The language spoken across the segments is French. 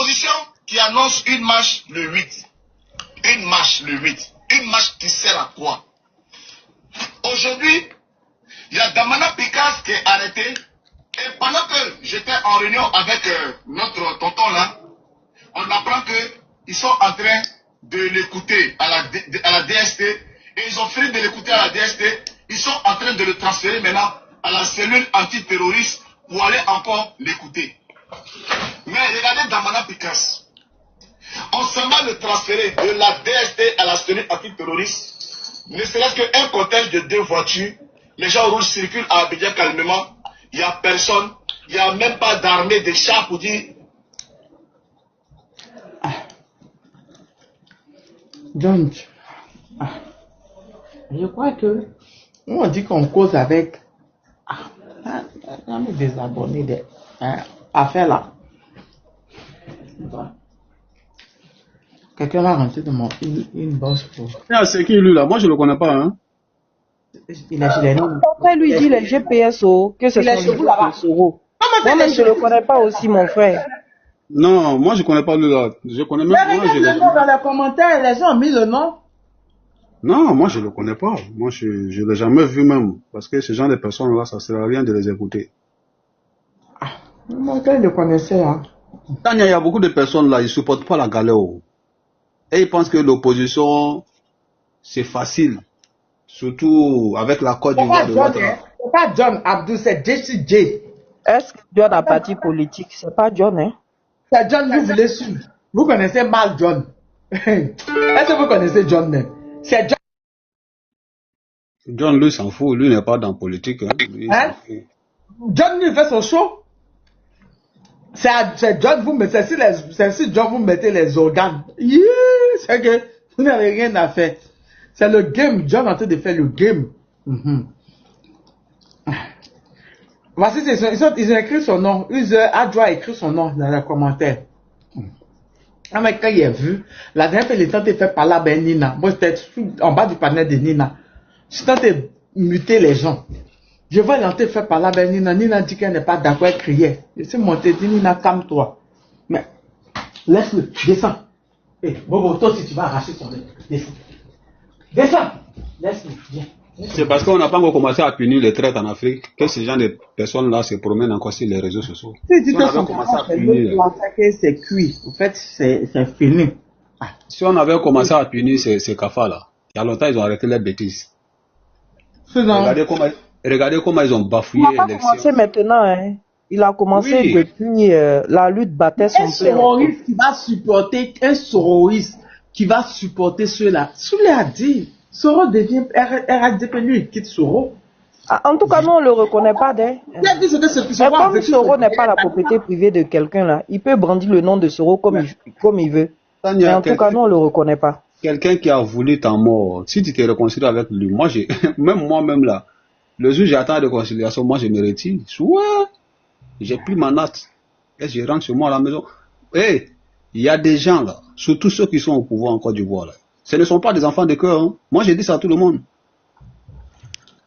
l'opposition qui annonce une marche le 8. Une marche le 8. Une marche qui sert à quoi? Aujourd'hui, il y a Damana Picasse qui est arrêté. Et pendant que j'étais en réunion avec notre tonton là, on apprend qu'ils sont en train de l'écouter à la DST. Et ils ont fini de l'écouter à la DST. Ils sont en train de le transférer maintenant à la cellule antiterroriste pour aller encore l'écouter. Mais regardez Damana Picasse. On s'en va le transférer de la DST à la cellule antiterroriste. Ne serait-ce qu'un cortège de 2 voitures. Les gens rouges circulent à Abidjan calmement. Il n'y a personne. Il n'y a même pas d'armée, de chars pour dire. Donc, je crois que on dit qu'on cause avec des abonnés des affaires là. Quelqu'un va rentrer dans mon inbox pour. C'est qui lui là? Moi je le connais pas. Hein? Il est chez les noms. Après lui dit les GPSO que c'est son Soro. Moi-même je le connais pas aussi mon frère. Non, moi je connais pas lui là. Je connais même moi. Je le nom dans les commentaires, les gens ont mis le nom. Non, moi je le connais pas. Moi je l'ai jamais vu même. Parce que ce genre de personnes là, ça sert à rien de les écouter. Moi je le connaissais. Hein. Il y a beaucoup de personnes là, ils supportent pas la galère. Et ils pensent que l'opposition c'est facile. Surtout avec la Côte d'Ivoire de Ouattara. C'est pas John Abdou, c'est JCJ. Est-ce que John a parti politique? C'est pas John, hein? C'est John, vous voulez suivre. Vous connaissez mal John. Est-ce que vous connaissez John même? C'est John. John, lui, s'en fout. Lui n'est pas dans la politique. Hein? John, lui, fait son show. C'est John, vous mettez, c'est si John, vous mettez les organes. Yeah, c'est que vous n'avez rien à faire. C'est le game. John est en train de faire le game. Voici, ils ont écrit son nom. Adjoa a écrit son nom dans les commentaires. Mais quand il a vu, la dernière fois, il est tenté de faire parler à Nina. Moi, j'étais en bas du panel de Nina. Je suis tenté de muter les gens. Je vois l'entrée faire parler à Nina. Nina dit qu'elle n'est pas d'accord, elle criait. Je suis monté, dit Nina, calme-toi. Mais, laisse-le, descends. Hé, Bobo, toi aussi, tu vas arracher son nez. Descends. Descends. Laisse-le, viens. C'est parce qu'on n'a pas encore commencé à punir les traites en Afrique que ces gens de personnes-là se promènent encore sur les réseaux sociaux. Si on avait commencé à punir. C'est cuit. En fait, c'est fini. Si on avait commencé à punir ces cafards-là, il y a longtemps, ils ont arrêté les bêtises. Regardez comment ils ont bafouillé l'élection. Il a commencé maintenant, hein. Il a commencé depuis la lutte battait son plein. Un sororiste qui va supporter ceux-là. Soulé a dit. Soro devient RHDP, lui, il quitte Soro. En tout cas, nous, on ne le reconnaît pas. Comme Soro n'est pas la propriété privée de quelqu'un, là, il peut brandir le nom de Soro comme il veut. Mais en tout cas, nous, on ne le reconnaît pas. Quelqu'un qui a voulu ta mort, si tu te réconcilies avec lui, moi-même là, le jour où j'attends la réconciliation, moi, je me retire. Soit, j'ai pris ma natte et je rentre chez moi à la maison. Il y a des gens là, surtout ceux qui sont au pouvoir en Côte d'Ivoire là. Ce ne sont pas des enfants de cœur. Hein. Moi, j'ai dit ça à tout le monde.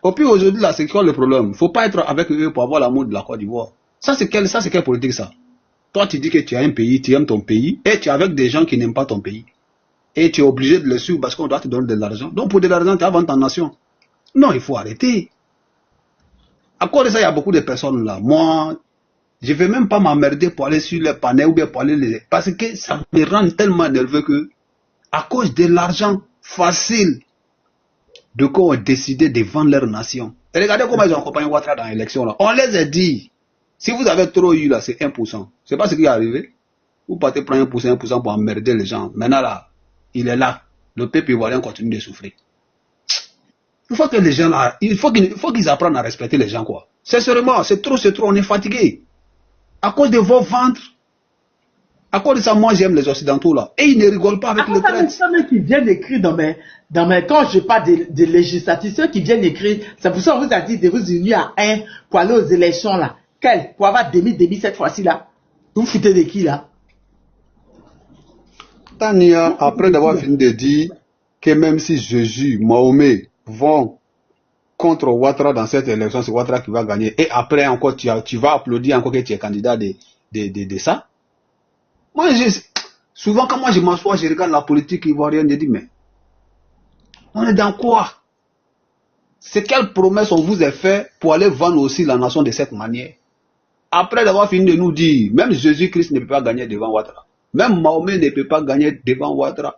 Au pire, aujourd'hui, là, c'est quoi le problème? Il ne faut pas être avec eux pour avoir l'amour de la Côte d'Ivoire. Ça, c'est quelle politique, ça? Toi, tu dis que tu as un pays, tu aimes ton pays, et tu es avec des gens qui n'aiment pas ton pays. Et tu es obligé de le suivre parce qu'on doit te donner de l'argent. Donc, pour de l'argent, tu as vendu ta nation. Non, il faut arrêter. À cause de ça, il y a beaucoup de personnes là. Moi, je ne vais même pas m'emmerder pour aller sur les panels ou bien pour aller les... Parce que ça me rend tellement nerveux que à cause de l'argent facile de quoi ont décidé de vendre leur nation. Et regardez comment ils ont accompagné Ouattara dans l'élection là. On les a dit, si vous avez trop eu là, c'est 1%. C'est pas ce qui est arrivé. Vous partez prendre 1% pour emmerder les gens. Maintenant là, il est là. Le peuple ivoirien continue de souffrir. Il faut que les gens là, il faut qu'ils apprennent à respecter les gens quoi. Sincèrement, c'est trop, on est fatigué. À cause de vos ventres. À cause de ça, moi j'aime les Occidentaux là. Et ils ne rigolent pas avec le traite. C'est ceux qui viennent écrire dans mes quand je parle de législatifs, ceux qui viennent écrire, c'est pour ça qu'on vous a dit de vous unir à un pour aller aux élections là. Quel? Pour avoir demi cette fois-ci là. Vous foutez de qui là? Tania, après d'avoir fini de dire que même si Jésus, Mahomet vont contre Ouattara dans cette élection, c'est Ouattara qui va gagner. Et après encore, tu vas applaudir encore que tu es candidat de ça. Moi, souvent, quand moi je m'assois, je regarde la politique ivoirienne, je dis, mais on est dans quoi? C'est quelle promesse on vous a fait pour aller vendre aussi la nation de cette manière? Après d'avoir fini de nous dire, même Jésus-Christ ne peut pas gagner devant Ouattara. Même Mahomet ne peut pas gagner devant Ouattara.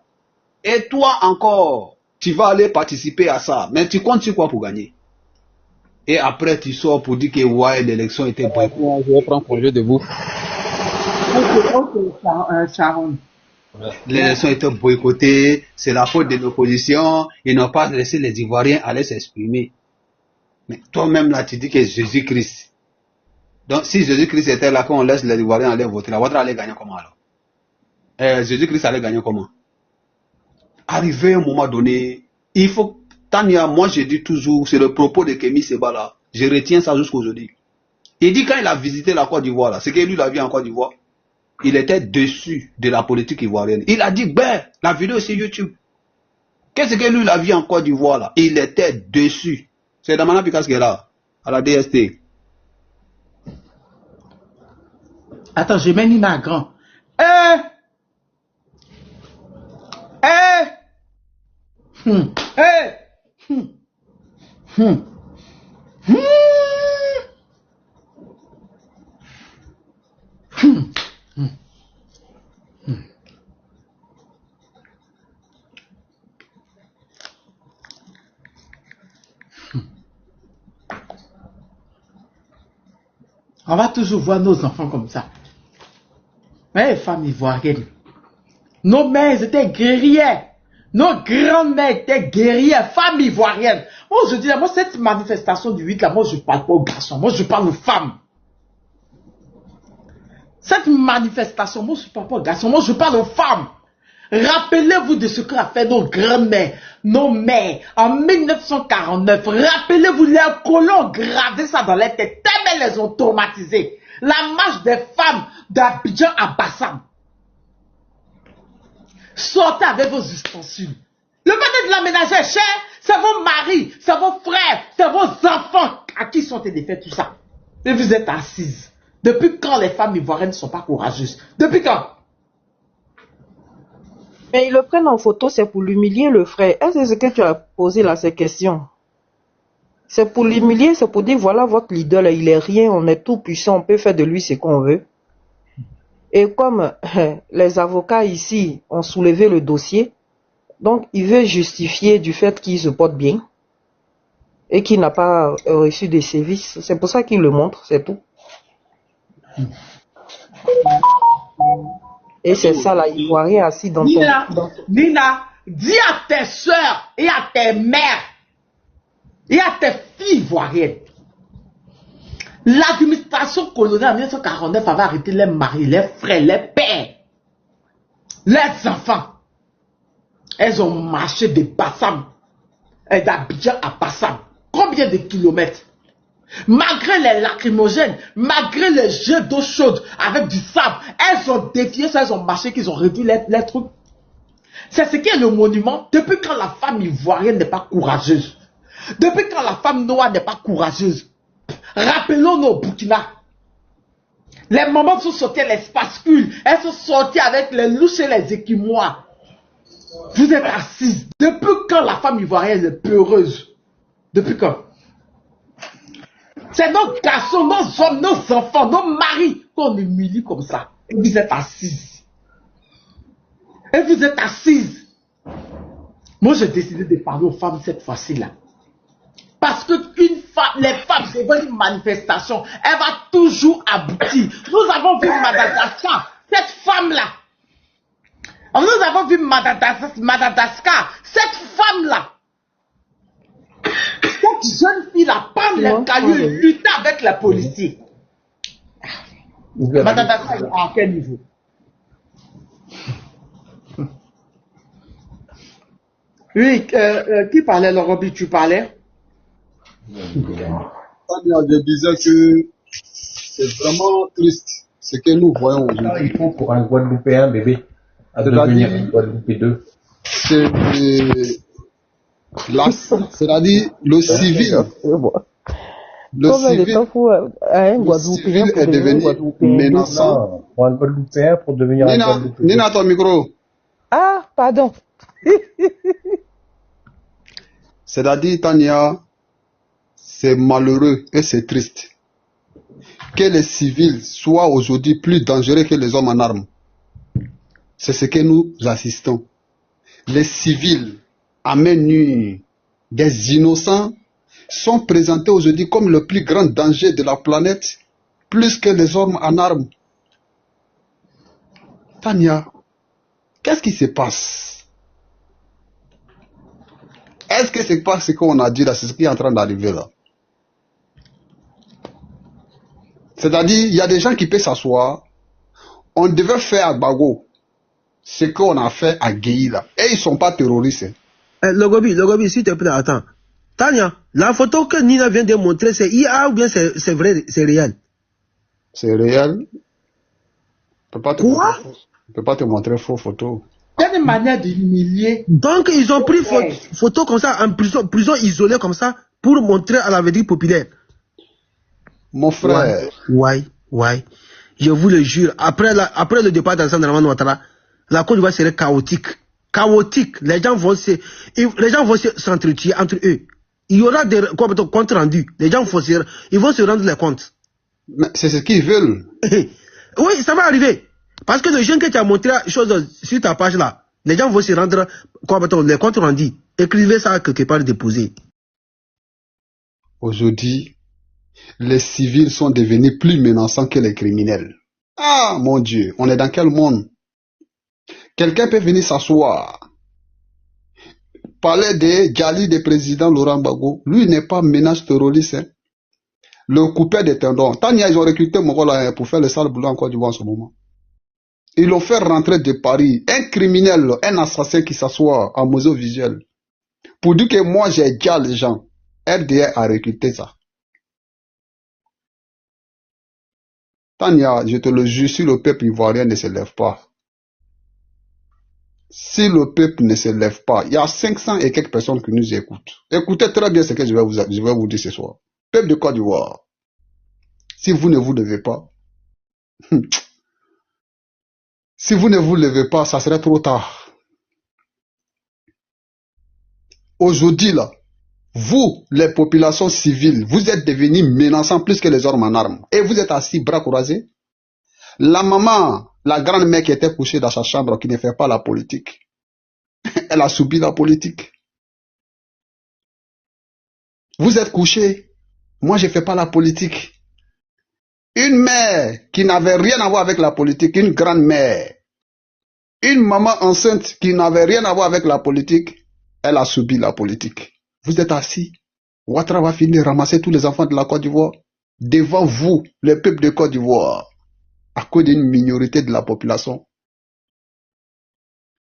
Et toi encore, tu vas aller participer à ça. Mais tu comptes sur quoi pour gagner? Et après, tu sors pour dire que ouais, l'élection était boycottée. Je vais prendre congé de vous. Sharon. L'élection était boycottée, c'est la faute de l'opposition, ils n'ont pas laissé les Ivoiriens aller s'exprimer. Mais toi-même là, tu dis que Jésus-Christ. Donc si Jésus-Christ était là, quand on laisse les Ivoiriens aller voter, la Ouattara allait gagner comment alors? Jésus-Christ allait gagner comment? Arrivé à un moment donné, il faut... Tania, moi je dis toujours, c'est le propos de Kémy Seba là, je retiens ça jusqu'aujourd'hui. Il dit quand il a visité la Côte d'Ivoire là, c'est que lui il a vu en Côte d'Ivoire. Il était déçu de la politique ivoirienne. Il a dit, ben, la vidéo sur YouTube. Qu'est-ce que lui, il a vu en Côte d'Ivoire là? Il était déçu. C'est Damana Pikas qui est là, à la DST. Attends, je mets Nina grand. On va toujours voir nos enfants comme ça. Mais les femmes ivoiriennes, nos mères étaient guerrières. Nos grandes-mères étaient guerrières, femmes ivoiriennes. Moi, je dis, moi, cette manifestation du 8, là, moi, je ne parle pas aux garçons. Moi, je parle aux femmes. Cette manifestation, moi, je ne parle pas aux garçons. Moi, je parle aux femmes. Rappelez-vous de ce qu'a fait nos grands-mères, nos mères, en 1949. Rappelez-vous, les colons ont gravé ça dans les têtes. Tellement les ont traumatisés. La marche des femmes d'Abidjan à Bassam. Sortez avec vos ustensiles. Le fait de la ménagère cher, c'est vos maris, c'est vos frères, c'est vos enfants à qui sont défaits tout ça. Et vous êtes assises. Depuis quand les femmes ivoiriennes ne sont pas courageuses? Depuis quand? Mais ils le prennent en photo, c'est pour l'humilier, le frère. Est-ce que ce que tu as posé là, ces questions? C'est pour l'humilier, c'est pour dire, voilà votre leader, là, il est rien, on est tout puissant, on peut faire de lui ce qu'on veut. Et comme les avocats ici ont soulevé le dossier, donc il veut justifier du fait qu'il se porte bien et qu'il n'a pas reçu des services. C'est pour ça qu'il le montre, c'est tout. Et c'est ça, là, Ivoirien assis dans Nina, ton... Nina, dis à tes soeurs et à tes mères et à tes filles ivoiriennes. L'administration coloniale en 1949 avait arrêté les maris, les frères, les pères, les enfants. Elles ont marché de Bassam et d'Abidjan à Bassam. Combien de kilomètres? Malgré les lacrymogènes, malgré les jets d'eau chaude avec du sable, elles ont défié ça, elles ont marché, qu'ils ont réduit les trucs. C'est ce qui est le monument. Depuis quand la femme ivoirienne n'est pas courageuse? Depuis quand la femme noire n'est pas courageuse? Rappelons-nous au Burkina. Les mamans sont sorties les bascules. Elles sont sorties avec les louches et les équimois. Vous êtes assises. Depuis quand la femme ivoirienne est peureuse? Depuis quand? C'est nos garçons, nos hommes, nos enfants, nos maris qu'on humilie comme ça. Et vous êtes assises. Et vous êtes assises. Moi, j'ai décidé de parler aux femmes cette fois-ci-là. Parce que les femmes, c'est une manifestation, elle va toujours aboutir. Nous avons vu Madagascar, cette femme-là. Nous avons vu Madagascar, cette femme-là. Cette jeune fille-là, prendre les cailloux et lutter avec les policiers. Madagascar, à quel niveau? Oui, qui parlait, Lorobi, tu parlais? Je disais que c'est vraiment triste ce que nous voyons aujourd'hui. Il faut pour un Guadeloupéen bébé à devenir un Guadeloupé 2. C'est-à-dire le civil. Le Combien de temps civil, faut à un le Guadeloupéen civil pour est devenir devenu Guadeloupéen? menaçant. Non, pour un Guadeloupéen pour devenir un Nina, Guadeloupéen. Nina, ton micro. Ah, pardon. C'est-à-dire, Tania, c'est malheureux et c'est triste que les civils soient aujourd'hui plus dangereux que les hommes en armes. C'est ce que nous assistons. Les civils, à main nue, des innocents, sont présentés aujourd'hui comme le plus grand danger de la planète, plus que les hommes en armes. Tania, qu'est-ce qui se passe? Est-ce que c'est pas ce qu'on a dit là, c'est ce qui est en train d'arriver là? C'est-à-dire, il y a des gens qui peuvent s'asseoir. On devait faire à Bago ce qu'on a fait à Guéïla. Et ils ne sont pas terroristes. Logobi, s'il te plaît, attends. Tania, la photo que Nina vient de montrer, c'est IA ou bien c'est vrai, c'est réel? C'est réel. Je Quoi? ne peux pas te montrer faux photos. Il y a des manières d'humilier. Donc, ils ont pris Ouais. photo comme ça, en prison isolée comme ça, pour montrer à la vedette populaire. Mon frère, Ouais. Je vous le jure, après le départ d'Alassane Dramane Ouattara, la Côte d'Ivoire serait chaotique. Chaotique. Les gens vont s'entretuer entre eux. Il y aura des comptes rendus. Les gens ils vont se rendre les comptes. mais c'est ce qu'ils veulent. Oui, ça va arriver. Parce que le jeune que tu as montré sur ta page là, les gens vont se rendre les comptes rendus. Écrivez ça quelque part, déposé. Aujourd'hui, les civils sont devenus plus menaçants que les criminels. Ah, mon Dieu, on est dans quel monde? Quelqu'un peut venir s'asseoir, parler des Gali du président Laurent Gbagbo. Lui n'est pas menace terroriste. Hein. Le coupé des tendons. Tania, ils ont recruté Mongola pour faire le sale boulot en Côte d'Ivoire en ce moment. Ils l'ont fait rentrer de Paris. Un criminel, un assassin qui s'assoit en museau visuel. Pour dire que moi j'ai déjà les gens. RDA a recruté ça. Tania, je te le jure, si le peuple ivoirien ne se lève pas, si le peuple ne se lève pas, il y a 500 et quelques personnes qui nous écoutent. Écoutez très bien ce que je vais vous dire ce soir. Peuple de Côte d'Ivoire, si vous ne vous levez pas, si vous ne vous levez pas, ça serait trop tard. Aujourd'hui, là, vous, les populations civiles, vous êtes devenus menaçants plus que les hommes en armes. Et vous êtes assis, bras croisés. La maman, la grande-mère qui était couchée dans sa chambre, qui ne fait pas la politique, elle a subi la politique. Vous êtes couchés. Moi, je ne fais pas la politique. Une mère qui n'avait rien à voir avec la politique, une grande-mère, une maman enceinte qui n'avait rien à voir avec la politique, elle a subi la politique. Vous êtes assis. Ouattara va finir ramasser tous les enfants de la Côte d'Ivoire devant vous, le peuple de Côte d'Ivoire, à cause d'une minorité de la population.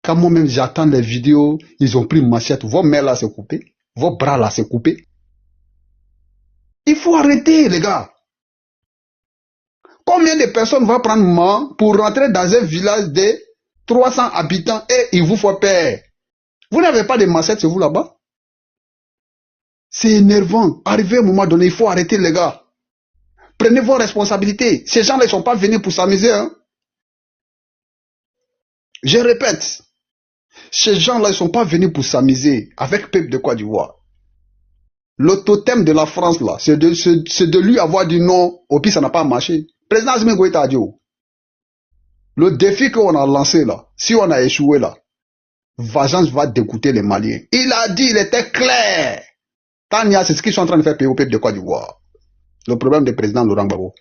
Quand moi-même j'attends les vidéos, ils ont pris une machette, vos mains là se couper, vos bras là se couper. Il faut arrêter, les gars. Combien de personnes vont prendre main pour rentrer dans un village de 300 habitants et il vous faut peur? Vous n'avez pas de machettes chez vous là-bas? C'est énervant. Arrivé à un moment donné, il faut arrêter, les gars. Prenez vos responsabilités. Ces gens-là, ils ne sont pas venus pour s'amuser. Hein? Je répète, ces gens-là, ils ne sont pas venus pour s'amuser avec le peuple de Côte d'Ivoire. Le totem de la France, là, c'est de lui avoir dit non, au pire, ça n'a pas marché. Président Assimi Goïta a dit, le défi qu'on a lancé, là, si on a échoué, là, Vagence va dégoûter les Maliens. Il a dit, il était clair. Tania, c'est ce qu'ils sont en train de faire payer au peuple de Côte d'Ivoire. Le problème du président Laurent Gbagbo.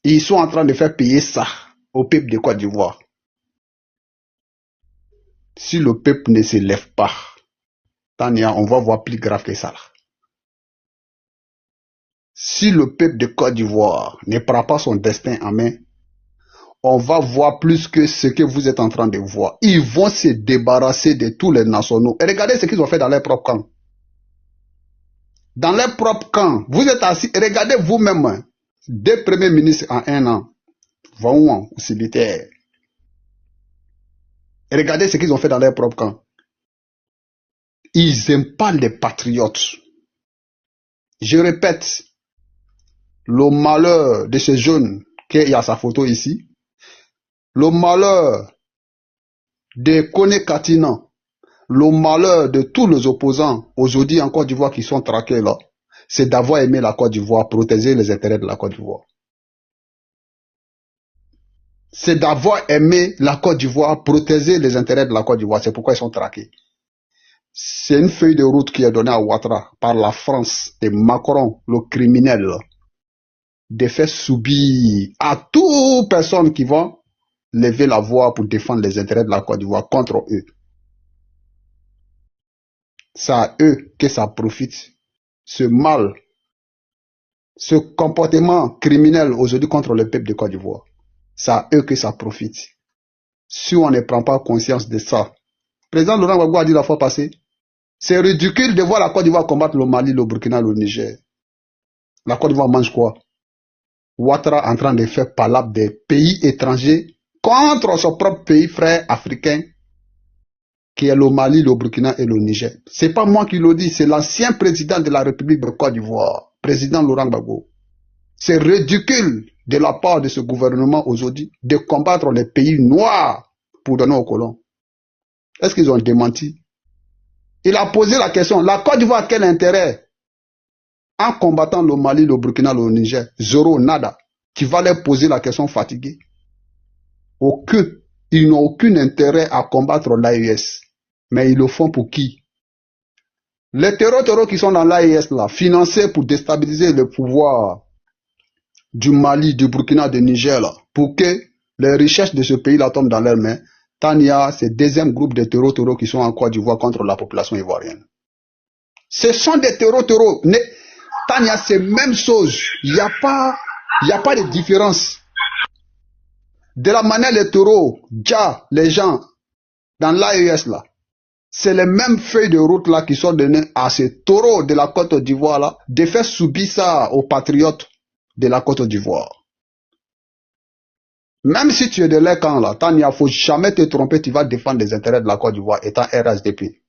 Ils sont en train de faire payer ça au peuple de Côte d'Ivoire. Si le peuple ne se lève pas, Tania, on va voir plus grave que ça. Là. Si le peuple de Côte d'Ivoire ne prend pas son destin en main, on va voir plus que ce que vous êtes en train de voir. Ils vont se débarrasser de tous les nationaux. Et regardez ce qu'ils ont fait dans leur propre camp. Dans leur propre camp, vous êtes assis, regardez vous-même, 2 premiers ministres en 1 an, vont au cimetière. Et regardez ce qu'ils ont fait dans leur propre camp. Ils n'aiment pas les patriotes. Je répète, le malheur de ces jeunes, qu'il y a sa photo ici, le malheur de Kone Katina, le malheur de tous les opposants aujourd'hui en Côte d'Ivoire qui sont traqués là, c'est d'avoir aimé la Côte d'Ivoire, protéger les intérêts de la Côte d'Ivoire. C'est d'avoir aimé la Côte d'Ivoire, protéger les intérêts de la Côte d'Ivoire. C'est pourquoi ils sont traqués. C'est une feuille de route qui est donnée à Ouattara par la France de Macron, le criminel, de faire subir à toute personne qui va lever la voix pour défendre les intérêts de la Côte d'Ivoire contre eux. C'est à eux que ça profite. Ce mal, ce comportement criminel aujourd'hui contre le peuple de Côte d'Ivoire, c'est à eux que ça profite. Si on ne prend pas conscience de ça, le président Laurent Gbagbo a dit la fois passée, c'est ridicule de voir la Côte d'Ivoire combattre le Mali, le Burkina, le Niger. La Côte d'Ivoire mange quoi? Ouattara en train de faire palabre des pays étrangers contre son propre pays frère africain, qui est le Mali, le Burkina et le Niger. C'est pas moi qui le dis, c'est l'ancien président de la République de Côte d'Ivoire, président Laurent Gbagbo. C'est ridicule de la part de ce gouvernement aujourd'hui de combattre les pays noirs pour donner aux colons. Est-ce qu'ils ont démenti? Il a posé la question, la Côte d'Ivoire a quel intérêt en combattant le Mali, le Burkina, le Niger? Zéro, nada. Tu vas leur poser la question fatiguée. Aucun. Ils n'ont aucun intérêt à combattre l'AES. Mais ils le font pour qui? Les terroristes qui sont dans l'AES là, financés pour déstabiliser le pouvoir du Mali, du Burkina, du Niger là, pour que les richesses de ce pays là tombent dans leurs mains. Tania, c'est le deuxième groupe de terroristes qui sont en Côte d'Ivoire contre la population ivoirienne. Ce sont des terroristes. Tania, c'est la même chose. Il n'y a pas de différence. De la manière les taureaux, déjà, les gens, dans l'AES là, c'est les mêmes feuilles de route là qui sont données à ces taureaux de la Côte d'Ivoire là, de faire subir ça aux patriotes de la Côte d'Ivoire. Même si tu es de leur camp là, il ne faut jamais te tromper, tu vas défendre les intérêts de la Côte d'Ivoire étant RHDP.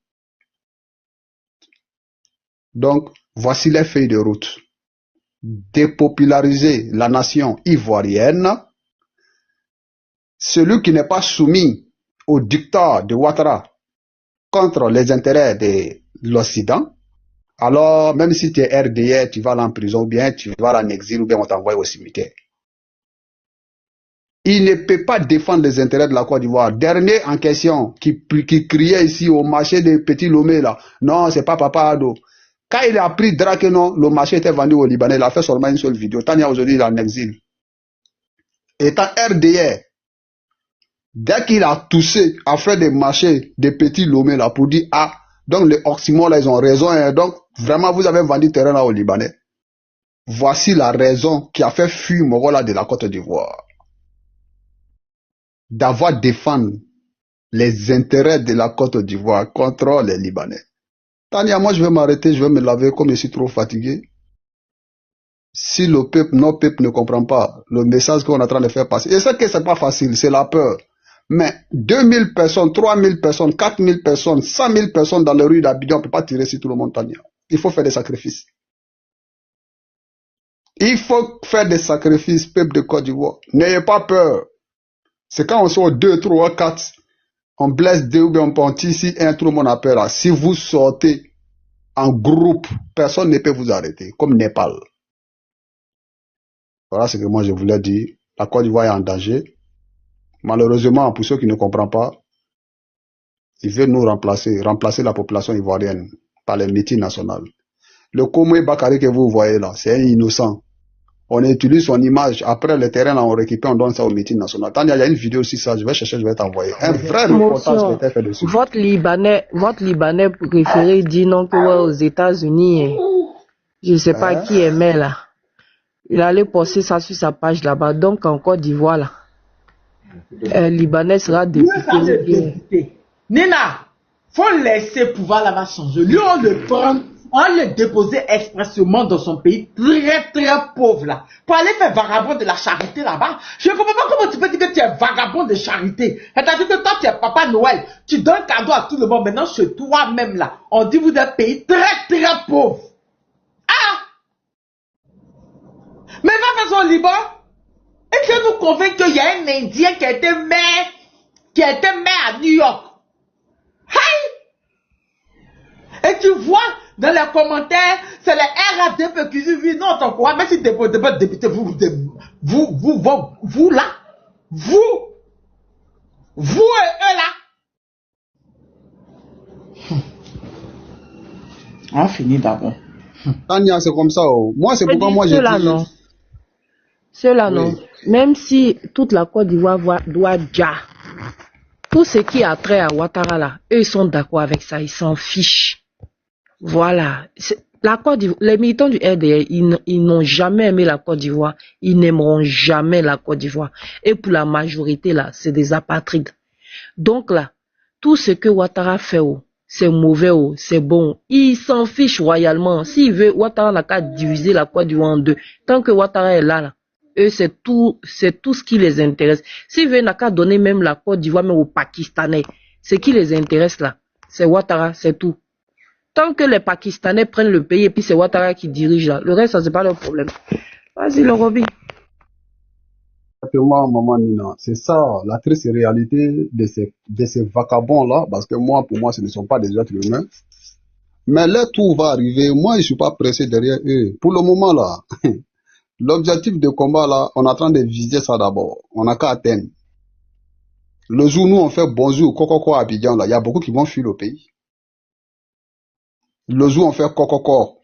Donc, voici les feuilles de route. Dépopulariser la nation ivoirienne. Celui qui n'est pas soumis au dictat de Ouattara contre les intérêts de l'Occident, alors même si tu es RDR, tu vas aller en prison, ou bien tu vas en exil, ou bien on t'envoie au cimetière. Il ne peut pas défendre les intérêts de la Côte d'Ivoire. Dernier en question, qui criait ici au marché des Petits Lomé, là. Non, c'est pas Papa Ado. Quand il a appris que non, le marché était vendu au Libanais, il a fait seulement une seule vidéo. Tania aujourd'hui, il est en exil. Étant RDR, dès qu'il a toussé à faire des marchés des Petits Lomé, là, pour dire, ah, donc les Oxymores, là, ils ont raison, hein, donc, vraiment, vous avez vendu terrain là au Libanais. Voici la raison qui a fait fuir Morola de la Côte d'Ivoire. D'avoir défendu les intérêts de la Côte d'Ivoire contre les Libanais. Tania, moi je vais m'arrêter, je vais me laver comme je suis trop fatigué. Si le peuple, notre peuple ne comprend pas le message qu'on est en train de faire passer, et c'est que c'est pas facile, c'est la peur. Mais 2000 personnes, 3000 personnes, 4000 personnes, 100 000 personnes dans les rues d'Abidjan, on ne peut pas tirer sur tout le monde, Tania. Il faut faire des sacrifices. Il faut faire des sacrifices, peuple de Côte d'Ivoire. N'ayez pas peur. C'est quand on sort 2, 3, 4, on blesse 2 ou bien on ponte ici, un, tout le monde appelle là. Si vous sortez en groupe, personne ne peut vous arrêter, comme Népal. Voilà ce que moi je voulais dire. La Côte d'Ivoire est en danger. Malheureusement, pour ceux qui ne comprennent pas, ils veulent nous remplacer la population ivoirienne par les meetings nationaux. Le Komoué Bakary que vous voyez là, c'est un innocent. On utilise son image. Après le terrain, là, on récupère, on donne ça au meeting national. Attends, il y a une vidéo aussi, ça. Je vais chercher, je vais t'envoyer. Un vrai reportage qui a été fait dessus. Votre Libanais préféré dit non que ouais, aux États-Unis, je ne sais pas qui aimait là. Il allait poster ça sur sa page là-bas. Donc, en Côte d'Ivoire là, Libanais sera député. Nina, faut laisser pouvoir là-bas changer. Lui, on le prend. On l'a déposé expressément dans son pays très très pauvre là. Pour aller faire vagabond de la charité là-bas. Je ne comprends pas comment tu peux dire que tu es vagabond de charité. C'est-à-dire que toi tu es Papa Noël. Tu donnes cadeau à tout le monde. Maintenant chez toi-même là. On dit vous êtes un pays très très pauvre. Ah! Mais il va faire son Liban. Et tu nous convainc qu'il y a un Indien qui a été maire à New York. Aïe! Et tu vois dans les commentaires, c'est les RADP qui disent non, t'en quoi, mais si t'es pas député, vous là, vous et eux là. On finit d'abord. Tania, c'est comme ça. Oh. Moi, c'est pourquoi moi j'ai Ceux-là, dit... non. Ceux-là, Oui. non. Même si toute la Côte d'Ivoire doit déjà, tout ce qui a trait à Ouattara, là, eux, ils sont d'accord avec ça, ils s'en fichent. Voilà. La Côte d'Ivoire, les militants du RDR, ils n'ont jamais aimé la Côte d'Ivoire, ils n'aimeront jamais la Côte d'Ivoire. Et pour la majorité, là, c'est des apatrides. Donc là, tout ce que Ouattara fait, c'est mauvais, c'est bon. Il s'en fiche royalement. S'il veut, Ouattara n'a qu'à diviser la Côte d'Ivoire en deux. Tant que Ouattara est là, eux, c'est tout ce qui les intéresse. S'il veut, n'a qu'à donner même la Côte d'Ivoire, même aux Pakistanais. Ce qui les intéresse là, c'est Ouattara, c'est tout. Tant que les Pakistanais prennent le pays et puis c'est Ouattara qui dirige là, le reste, ça c'est pas leur problème. Vas-y, le Roby. Exactement, maman Nina. C'est ça, la triste réalité de ces vagabonds-là, parce que moi, pour moi, ce ne sont pas des êtres humains. Mais là, tout va arriver. Moi, je ne suis pas pressé derrière eux. Pour le moment, là, l'objectif de combat, là, on est en train de viser ça d'abord. On n'a qu'à atteindre. Le jour où nous, on fait bonjour, Kokoko à Abidjan, là, il y a beaucoup qui vont fuir le pays. Le jour où on fait Kokoko.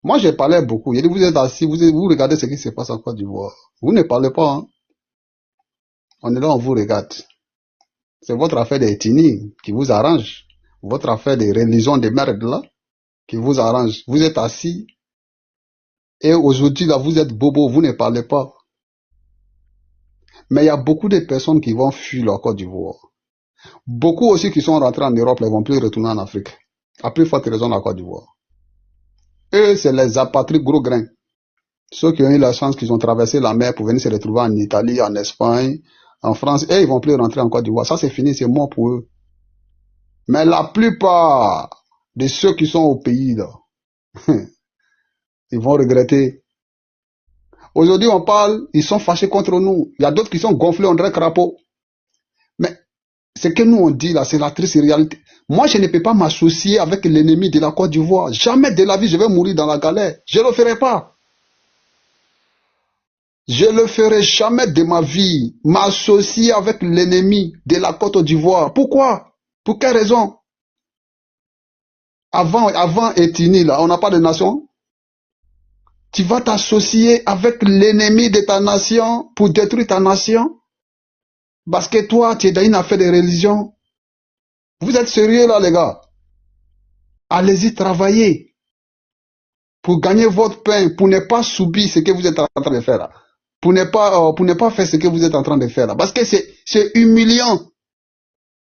Moi, j'ai parlé beaucoup. J'ai dit, vous êtes assis, vous regardez ce qui se passe en Côte d'Ivoire. Vous ne parlez pas, hein. On est là, on vous regarde. C'est votre affaire d'ethnie qui vous arrange. Votre affaire de religion de merde, là, qui vous arrange. Vous êtes assis. Et aujourd'hui, là, vous êtes bobo, vous ne parlez pas. Mais il y a beaucoup de personnes qui vont fuir la Côte d'Ivoire. Beaucoup aussi qui sont rentrés en Europe, ils ne vont plus retourner en Afrique. À plus forte raison, la Côte d'Ivoire. Eux, c'est les apatrides gros grains. Ceux qui ont eu la chance qu'ils ont traversé la mer pour venir se retrouver en Italie, en Espagne, en France, et ils vont plus rentrer en Côte d'Ivoire. Ça, c'est fini, c'est mort pour eux. Mais la plupart de ceux qui sont au pays, là, ils vont regretter. Aujourd'hui, on parle, ils sont fâchés contre nous. Il y a d'autres qui sont gonflés, on dirait crapaud. Mais ce que nous on dit là, c'est la triste réalité. Moi, je ne peux pas m'associer avec l'ennemi de la Côte d'Ivoire. Jamais de la vie, je vais mourir dans la galère. Je ne le ferai pas. Je ne le ferai jamais de ma vie. M'associer avec l'ennemi de la Côte d'Ivoire. Pourquoi? Pour quelle raison? Avant Etini, là, on n'a pas de nation. Tu vas t'associer avec l'ennemi de ta nation pour détruire ta nation? Parce que toi, tu es dans une affaire de religion. Vous êtes sérieux là, les gars? Allez-y travailler pour gagner votre pain, pour ne pas subir ce que vous êtes en train de faire là. Pour ne pas faire ce que vous êtes en train de faire là. Parce que c'est humiliant.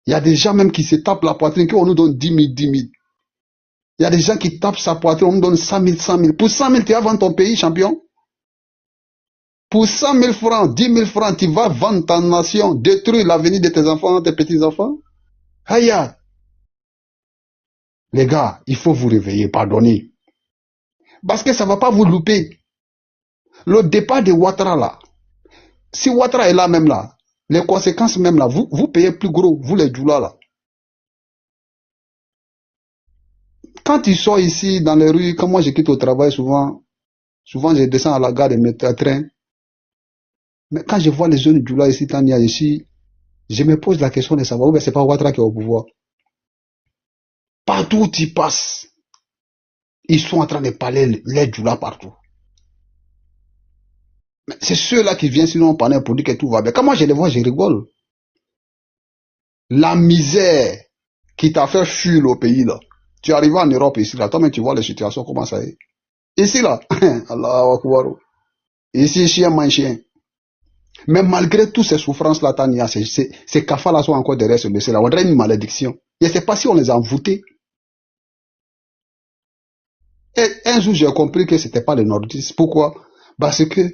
Il y a des gens même qui se tapent la poitrine, qu'on nous donne 10 000, 10 000. Il y a des gens qui tapent sa poitrine, on nous donne 100 000, 100 000. Pour 100 000, tu vas vendre ton pays, champion. Pour 100 000 francs, 10 000 francs, tu vas vendre ta nation, détruire l'avenir de tes enfants, tes petits-enfants. Aïe! Les gars, il faut vous réveiller, pardonnez. Parce que ça ne va pas vous louper. Le départ de Ouattara là, si Ouattara est là même là, les conséquences même là, vous payez plus gros, vous les Djoula là. Quand ils sont ici dans les rues, quand moi je quitte au travail souvent je descends à la gare de mettre un train. Mais quand je vois les jeunes Djoula ici, Tania ici, je me pose la question de savoir, mais c'est pas Ouattara qui est au pouvoir. Partout où tu passes, ils sont en train de parler les Djoula partout. C'est ceux-là qui viennent sinon parler pour dire que tout va bien. Quand moi je les vois, je rigole. La misère qui t'a fait fuir le pays là. Tu arrives en Europe ici là, toi-même tu vois les situations, comment ça est. Ici là, Allahu Akbar. Ici, chien mange chien. Mais malgré toutes ces souffrances là, Tania, ces cafards là sont encore derrière ce dossier là. On dirait une malédiction. Je ne sais pas si on les a envoûtés. Et un jour j'ai compris que c'était pas les nordistes. Pourquoi? Parce que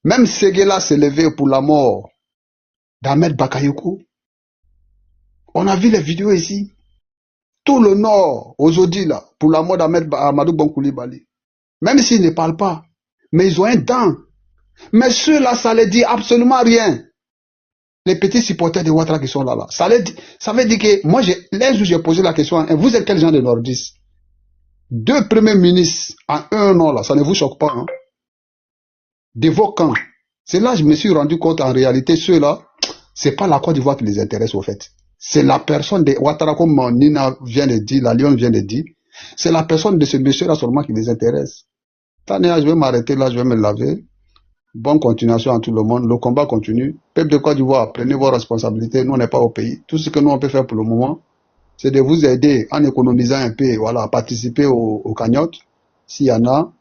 même Séguéla s'est levé pour la mort d'Ahmed Bakayoko. On a vu les vidéos ici. Tout le nord, aujourd'hui là, pour la mort d'Ahmed Amadou Bonkoulibaly. Même s'il ne parle pas. Mais ils ont un dent. Mais ceux-là, ça ne les dit absolument rien. Les petits supporters de Ouattara qui sont là. Ça veut dire que, moi, l'un jour, j'ai posé la question, hein, vous êtes quel genre de nordistes? 2 premiers ministres en un an, là, ça ne vous choque pas, hein? De vos camps. C'est là que je me suis rendu compte, en réalité, ceux-là, c'est pas la Côte d'Ivoire qui les intéresse, au fait. C'est la personne de Ouattara, comme Nina vient de dire, la Lyon vient de dire. C'est la personne de ce monsieur-là seulement qui les intéresse. Tania, je vais m'arrêter là, je vais me laver. Bonne continuation à tout le monde. Le combat continue. Peuple de Côte d'Ivoire, prenez vos responsabilités. Nous, on n'est pas au pays. Tout ce que nous, on peut faire pour le moment, c'est de vous aider en économisant un peu, voilà, participer aux cagnottes, s'il y en a.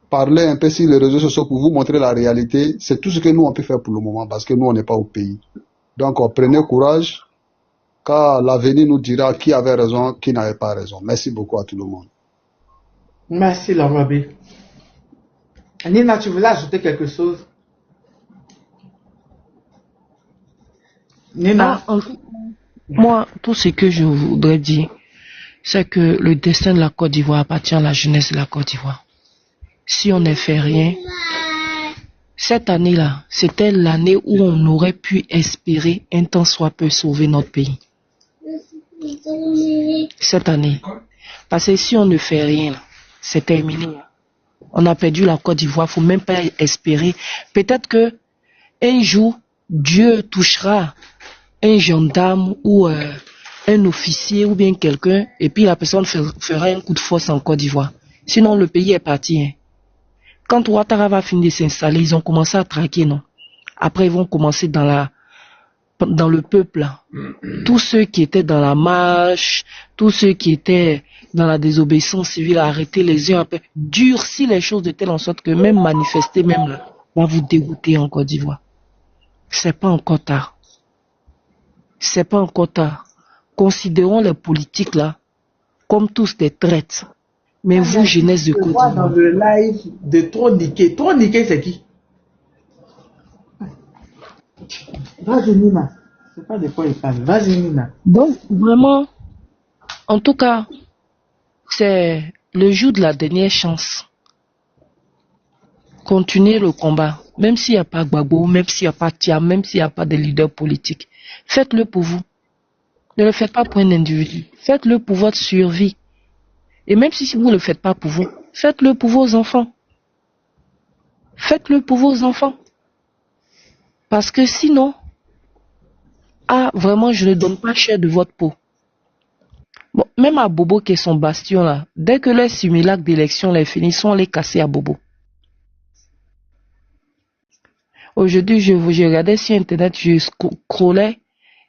Parler un peu sur les réseaux sociaux pour vous montrer la réalité. C'est tout ce que nous, on peut faire pour le moment parce que nous, on n'est pas au pays. Donc, prenez courage, car l'avenir nous dira qui avait raison, qui n'avait pas raison. Merci beaucoup à tout le monde. Merci, Lorobi. Nina, tu voulais ajouter quelque chose? Nina? Moi, tout ce que je voudrais dire, c'est que le destin de la Côte d'Ivoire appartient à la jeunesse de la Côte d'Ivoire. Si on ne fait rien, cette année-là, c'était l'année où on aurait pu espérer un tant soit peu sauver notre pays. Cette année. Parce que si on ne fait rien, c'est terminé. On a perdu la Côte d'Ivoire, faut même pas espérer. Peut-être que un jour, Dieu touchera un gendarme ou un officier ou bien quelqu'un, et puis la personne fera un coup de force en Côte d'Ivoire. Sinon, le pays est parti. Hein. Quand Ouattara va finir de s'installer, ils ont commencé à traquer, non? Après, ils vont commencer dans le peuple. Là. Tous ceux qui étaient dans la marche, tous ceux qui étaient dans la désobéissance civile, arrêter les uns après, durcir les choses de telle en sorte que même manifester, même là, va vous dégoûter en Côte d'Ivoire. C'est pas encore tard. C'est pas encore tard. Considérons les politiques là comme tous des traîtres. Mais vous, jeunesse de Côte d'Ivoire. Dans le live de Troniqué. Troniqué, c'est qui? Vas-y, Nina. C'est pas de quoi il parle. Vas-y, Nina. Donc, vraiment, en tout cas, c'est le jour de la dernière chance. Continuez le combat. Même s'il n'y a pas Gbagbo, même s'il n'y a pas Tia, même s'il n'y a pas de leader politique. Faites-le pour vous. Ne le faites pas pour un individu. Faites-le pour votre survie. Et même si vous ne le faites pas pour vous, faites-le pour vos enfants. Faites-le pour vos enfants. Parce que sinon, vraiment, je ne donne pas cher de votre peau. Bon, même à Bobo qui est son bastion là, dès que les simulacres d'élection les finissent, on les casser à Bobo. Aujourd'hui, je regardais sur Internet, je scrollais.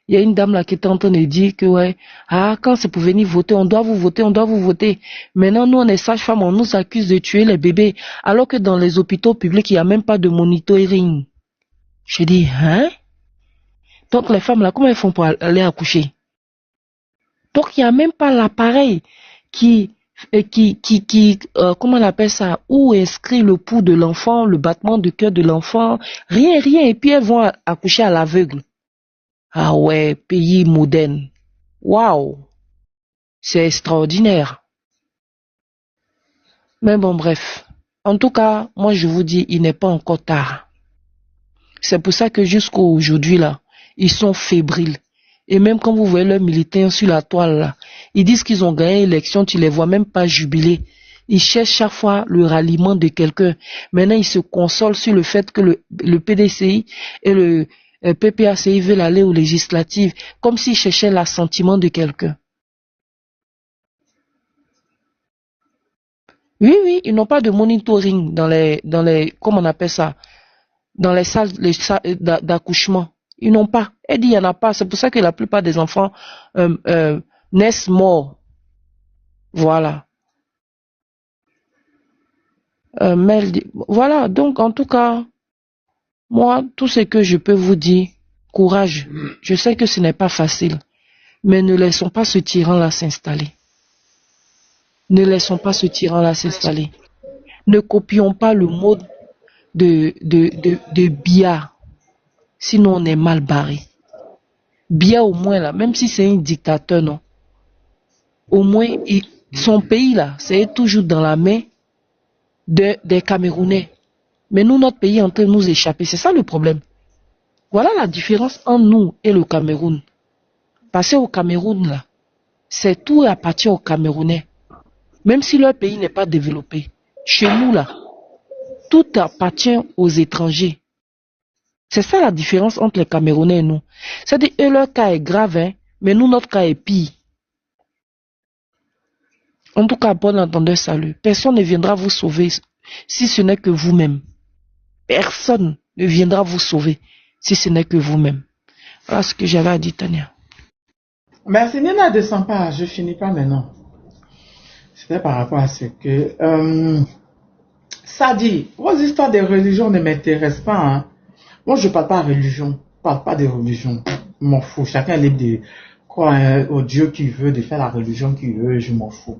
Il y a une dame là qui était en train de dire que ouais, quand c'est pour venir voter, on doit vous voter, on doit vous voter. Maintenant, nous, on est sages-femmes, on nous accuse de tuer les bébés, alors que dans les hôpitaux publics, il n'y a même pas de monitoring. Je dis, hein? Donc les femmes là, comment elles font pour aller accoucher? Donc il n'y a même pas l'appareil qui comment on appelle ça, où inscrit le pouls de l'enfant, le battement de cœur de l'enfant, rien, et puis elles vont accoucher à l'aveugle. Ah ouais, pays moderne. Waouh, c'est extraordinaire. Mais bon, bref. En tout cas, moi je vous dis, il n'est pas encore tard. C'est pour ça que jusqu'à aujourd'hui là, ils sont fébriles. Et même quand vous voyez leurs militaires sur la toile là, ils disent qu'ils ont gagné l'élection, tu les vois même pas jubiler. Ils cherchent chaque fois le ralliement de quelqu'un. Maintenant, ils se consolent sur le fait que le PDCI et le PPACI veulent aller aux législatives, comme s'ils cherchaient l'assentiment de quelqu'un. Oui, ils n'ont pas de monitoring dans les, comment on appelle ça, dans les salles d'accouchement. Ils n'ont pas. Elle dit il n'y en a pas. C'est pour ça que la plupart des enfants naissent morts. Voilà. Voilà. Donc, en tout cas, moi, tout ce que je peux vous dire, courage. Je sais que ce n'est pas facile. Mais ne laissons pas ce tyran-là s'installer. Ne laissons pas ce tyran-là s'installer. Ne copions pas le mode de Biya. Sinon, on est mal barré. Biya, au moins, là, même si c'est un dictateur, non. Au moins, son pays, là, c'est toujours dans la main des Camerounais. Mais nous, notre pays est en train de nous échapper. C'est ça le problème. Voilà la différence entre nous et le Cameroun. Parce qu'au Cameroun, là, c'est tout appartient aux Camerounais. Même si leur pays n'est pas développé. Chez nous, là, tout appartient aux étrangers. C'est ça la différence entre les Camerounais et nous. C'est-à-dire, eux, leur cas est grave, hein, mais nous, notre cas est pire. En tout cas, bon entendeur, salut. Personne ne viendra vous sauver si ce n'est que vous-même. Personne ne viendra vous sauver si ce n'est que vous-même. Voilà ce que j'avais à dire, Tania. Merci, Nina, descends pas, je finis pas maintenant. C'était par rapport à ce que... ça dit, vos histoires de religion ne m'intéressent pas. Hein. Moi, je parle pas de religion. Je parle pas de religion. Je m'en fous. Chacun est libre de croire au Dieu qu'il veut, de faire la religion qu'il veut. Je m'en fous.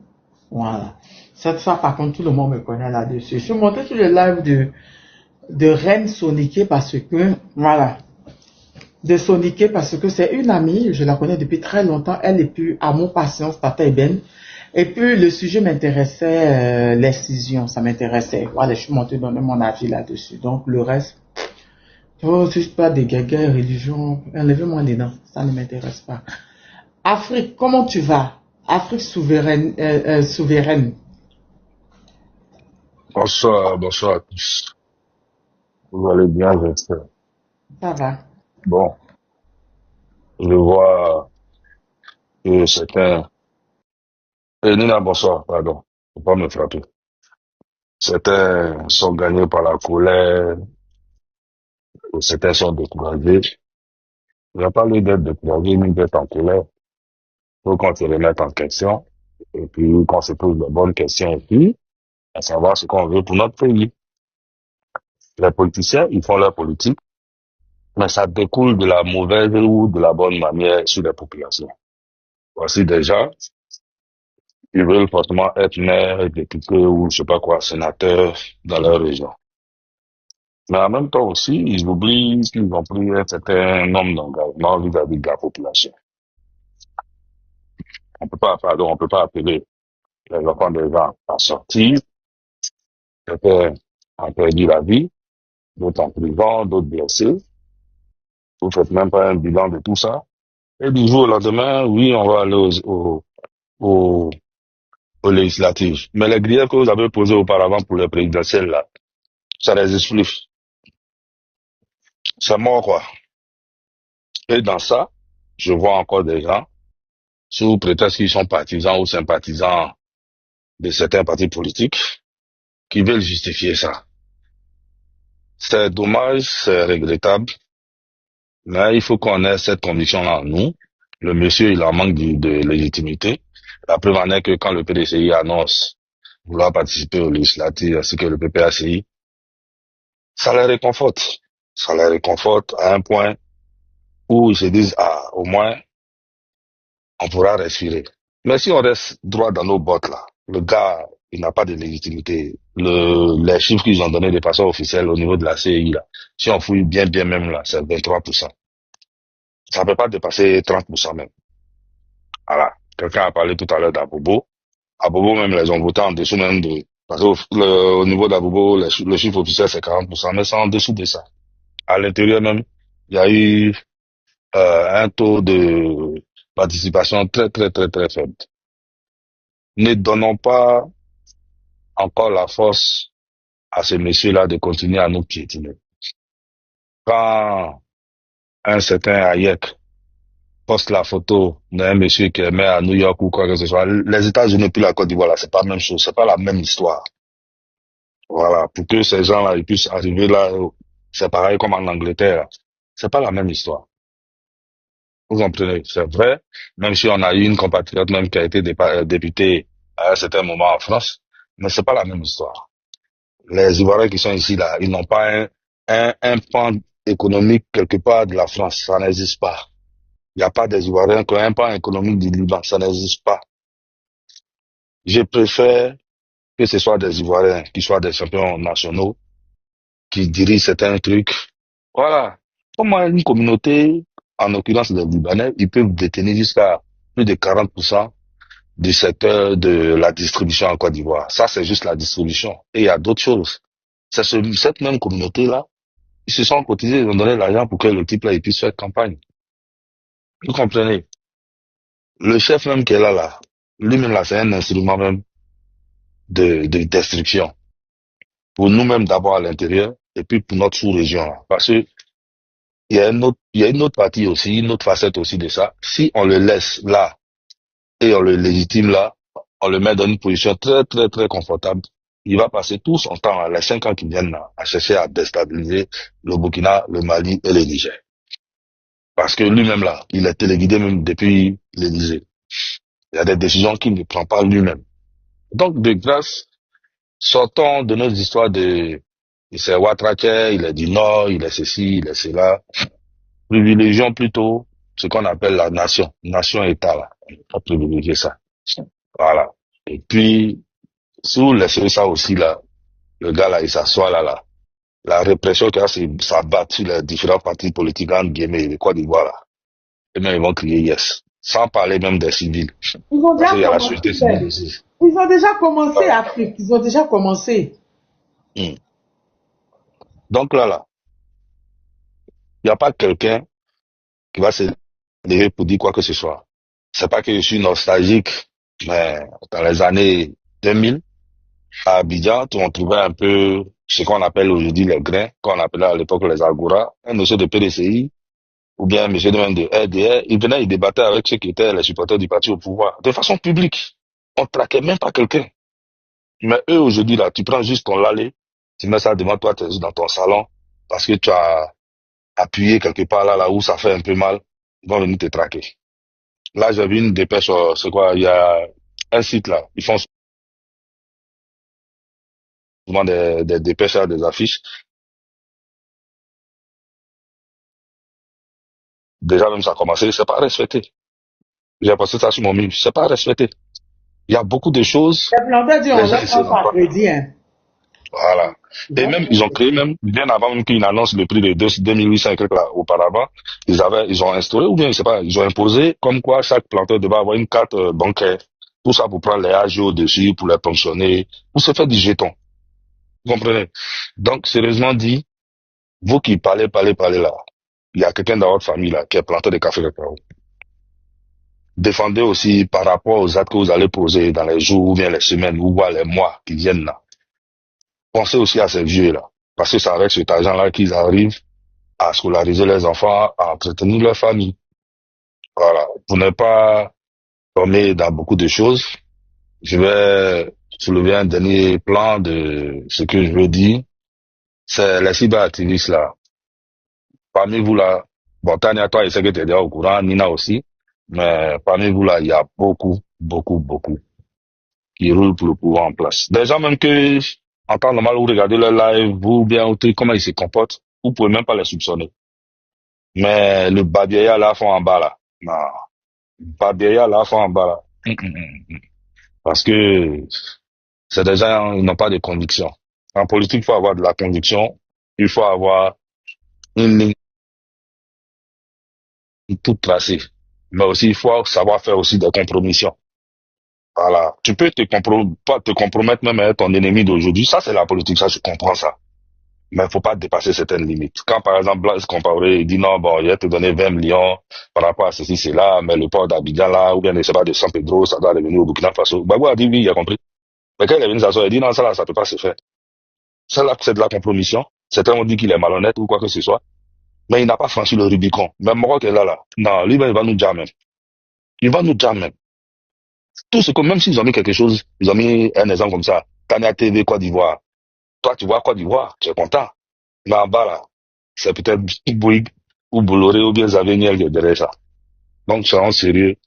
Voilà. Ça, par contre, tout le monde me connaît là-dessus. Je suis monté sur le live de Reine Soniquée parce que, voilà. De Soniquée parce que c'est une amie. Je la connais depuis très longtemps. Elle est plus amour, patience, tata Eben. Et puis, le sujet m'intéressait, l'excision, ça m'intéressait. Voilà, je suis monté donner mon avis là-dessus. Donc, le reste, oh, si je parle de guerre, religion, enlevez-moi les dents, ça ne m'intéresse pas. Afrique, comment tu vas? Afrique souveraine, souveraine. Bonsoir, bonsoir à tous. Vous allez bien, j'espère. Ça va. Bon, je vois que certains... Nina, bonsoir, pardon. Faut pas me frapper. Certains sont gagnés par la colère, ou certains sont découragés. Il n'y a pas lieu d'être découragé ni d'être en colère. Il faut qu'on se remette en question, et puis qu'on se pose de bonnes questions, et puis, à savoir ce qu'on veut pour notre pays. Les politiciens, ils font leur politique, mais ça découle de la mauvaise ou de la bonne manière sur les populations. Voici déjà, ils veulent forcément être maire, député ou je sais pas quoi, sénateur dans leur région. Mais en même temps aussi, ils oublient qu'ils ont pris un certain nombre d'engagements vis-à-vis de la population. On peut pas appeler les enfants des gens à sortir. Certains ont perdu la vie, d'autres en prison, d'autres blessés. Vous faites même pas un bilan de tout ça. Et du jour au lendemain, oui, on va aller aux législatives. Mais les griefs que vous avez posés auparavant pour les présidentielles, là, ça n'existe plus. C'est mort, quoi. Et dans ça, je vois encore des gens, sous prétexte qu'ils sont partisans ou sympathisants de certains partis politiques, qui veulent justifier ça. C'est dommage, c'est regrettable, mais il faut qu'on ait cette conviction-là en nous. Le monsieur, il en manque de légitimité. La preuve en est que quand le PDCI annonce vouloir participer aux législatives ainsi que le PPACI, ça les réconforte. Ça les réconforte à un point où ils se disent, ah, au moins, on pourra respirer. Mais si on reste droit dans nos bottes, là, le gars, il n'a pas de légitimité. Les chiffres qu'ils ont donnés de façon officielle au niveau de la CI, là, si on fouille bien même, là, c'est 23%. Ça ne peut pas dépasser 30% même. Voilà. Quelqu'un a parlé tout à l'heure d'Abobo. Abobo même, les ont voté en dessous même de... Parce qu'au niveau d'Abobo, le chiffre officiel, c'est 40%, mais c'est en dessous de ça. À l'intérieur même, il y a eu un taux de participation très faible. Ne donnons pas encore la force à ce monsieur-là de continuer à nous piétiner. Quand un certain Hayek poste la photo d'un monsieur qui est maire à New York ou quoi que ce soit, les États-Unis puis la Côte d'Ivoire, là, c'est pas la même chose, c'est pas la même histoire. Voilà, pour que ces gens-là ils puissent arriver là, c'est pareil comme en Angleterre, c'est pas la même histoire. Vous comprenez, c'est vrai, même si on a eu une compatriote même qui a été députée à un certain moment en France, mais c'est pas la même histoire. Les Ivoiriens qui sont ici là, ils n'ont pas un pan économique quelque part de la France, ça n'existe pas. Il n'y a pas des Ivoiriens qui ont un pan économique du Liban, ça n'existe pas. Je préfère que ce soit des Ivoiriens qui soient des champions nationaux, qui dirigent certains trucs. Voilà. Comment une communauté, en l'occurrence des Libanais, ils peuvent détenir jusqu'à plus de 40% du secteur de la distribution en Côte d'Ivoire. Ça, c'est juste la distribution. Et il y a d'autres choses. C'est cette même communauté-là, ils se sont cotisés, ils ont donné l'argent pour que le type-là il puisse faire campagne. Vous comprenez? Le chef même qui est là, lui-même là, c'est un instrument même de destruction. Pour nous-mêmes d'abord à l'intérieur, et puis pour notre sous-région. Là. Parce que il y a une autre partie aussi, une autre facette aussi de ça. Si on le laisse là, et on le légitime là, on le met dans une position très, très, très confortable, il va passer tout son temps, là, les 5 ans qui viennent là, à chercher à déstabiliser le Burkina, le Mali et le Niger. Parce que lui-même là, il est téléguidé même depuis l'Élysée. Il y a des décisions qu'il ne prend pas lui-même. Donc, de grâce, sortons de nos histoires de c'est Ouattara, il est du Nord, il est ceci, il est cela. Privilégions plutôt ce qu'on appelle la nation, nation-État là. On va privilégier ça. Voilà. Et puis, si vous laissez ça aussi là, le gars là, il s'assoit là. La répression qui a s'abattu sur les différents partis politiques en guillemets, de Côte d'Ivoire là. Et même ils vont crier yes. Sans parler même des civils. Ils ont Parce qu'il y a déjà la société civile commencé. aussi. Ils ont déjà commencé, Afrique. Ils ont déjà commencé. Donc là, il n'y a pas quelqu'un qui va se lever pour dire quoi que ce soit. C'est pas que je suis nostalgique, mais dans les années 2000, à Abidjan, on trouvait un peu ce qu'on appelle aujourd'hui les grains, qu'on appelait à l'époque les agora, un monsieur de PDCI, ou bien un monsieur de RDR, il venait, il débattait avec ceux qui étaient les supporters du parti au pouvoir, de façon publique. On traquait même pas quelqu'un. Mais eux, aujourd'hui, là, tu prends juste ton lalé, tu mets ça devant toi, tu es dans ton salon, parce que tu as appuyé quelque part là où ça fait un peu mal, ils vont venir te traquer. Là, j'ai vu une dépêche, c'est quoi, il y a un site là, ils font souvent des dépêches, des affiches. Déjà, même ça a commencé, c'est pas respecté. J'ai passé ça sur mon mur, c'est pas respecté. Il y a beaucoup de choses, Les planteurs disent, les on gens leur ici prend pas crédit, hein. Voilà. Et même, ils ont créé même, bien avant même qu'ils annoncent le prix de 2800 et quelques là, auparavant, ils ont instauré, ou bien, je sais pas, ils ont imposé, comme quoi chaque planteur devait avoir une carte bancaire. Tout ça pour prendre les AGO dessus, pour les pensionner, pour se faire du jeton. Vous comprenez? Donc, sérieusement dit, vous qui parlez là, il y a quelqu'un dans votre famille là, qui est planteur de café de cacao. Défendez aussi par rapport aux actes que vous allez poser dans les jours, ou bien les semaines, ou bien les mois qui viennent là. Pensez aussi à ces vieux-là. Parce que c'est avec cet argent-là qu'ils arrivent à scolariser les enfants, à entretenir leur famille. Voilà. Pour ne pas tomber dans beaucoup de choses, je vais soulever un dernier plan de ce que je veux dire. C'est les cyberactivistes là. Parmi vous là, bon, Tania, toi, je sais que tu es déjà au courant, Nina aussi, mais parmi vous là, il y a beaucoup qui roulent pour le pouvoir en place. Des gens même que, en temps normal, vous regardez leur live, vous bien, comment ils se comportent, vous pouvez même pas les soupçonner. Mais le Babieya là, font en bas là. Non. Babieya là, font en bas là. Parce que c'est des gens, ils n'ont pas de conviction. En politique, il faut avoir de la conviction, il faut avoir une ligne toute tracée. Mais aussi, il faut savoir faire aussi des compromissions. Voilà. Tu peux pas te compromettre même à être ton ennemi d'aujourd'hui. Ça, c'est la politique. Ça, je comprends ça. Mais il faut pas dépasser certaines limites. Quand, par exemple, Blaise Compaoré, il dit non, bon, il va te donner 20 millions par rapport à ceci, c'est là, mais le port d'Abidjan là, ou bien, je sais pas, de San Pedro, ça doit revenir au Burkina Faso. Bagou a dit oui, il a compris. Mais quand il est venu s'asseoir, il dit non, ça là, ça peut pas se faire. Ça là, c'est de la compromission. Certains ont dit qu'il est malhonnête ou quoi que ce soit. Mais il n'a pas franchi le Rubicon. Même Maroc est là. Non, lui, il va nous dire même. Il va nous dire même. Tout ce que, même s'ils ont mis quelque chose, ils ont mis un exemple comme ça. Tania TV, Côte d'Ivoire. Toi, tu vois Côte d'Ivoire, tu es content. Mais en bas, là, c'est peut-être Bouygues ou Bolloré ou bien Zaveniel qui est derrière ça. Donc, soyons sérieux.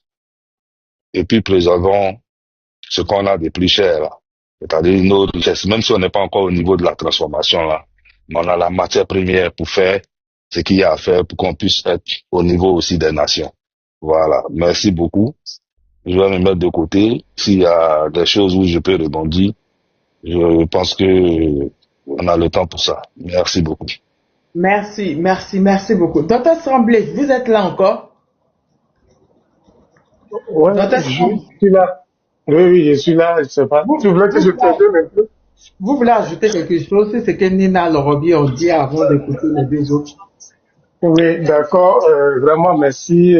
Et puis, préservons ce qu'on a de plus cher, là. C'est-à-dire nos richesses. Même si on n'est pas encore au niveau de la transformation, là. Mais on a la matière première pour faire ce qu'il y a à faire pour qu'on puisse être au niveau aussi des nations. Voilà. Merci beaucoup. Je vais me mettre de côté. S'il y a des choses où je peux rebondir, je pense que on a le temps pour ça. Merci beaucoup. Merci beaucoup. Docteur Tremblay, vous êtes là encore? Ouais, Docteur je Tremblay. suis là. Oui, oui, je suis là, je sais pas. Vous, Tu voulais que vous, je te donne un peu? vous voulez ajouter quelque chose? C'est ce que Nina Lorobi ont dit avant d'écouter les deux autres. Oui, d'accord. Vraiment, merci.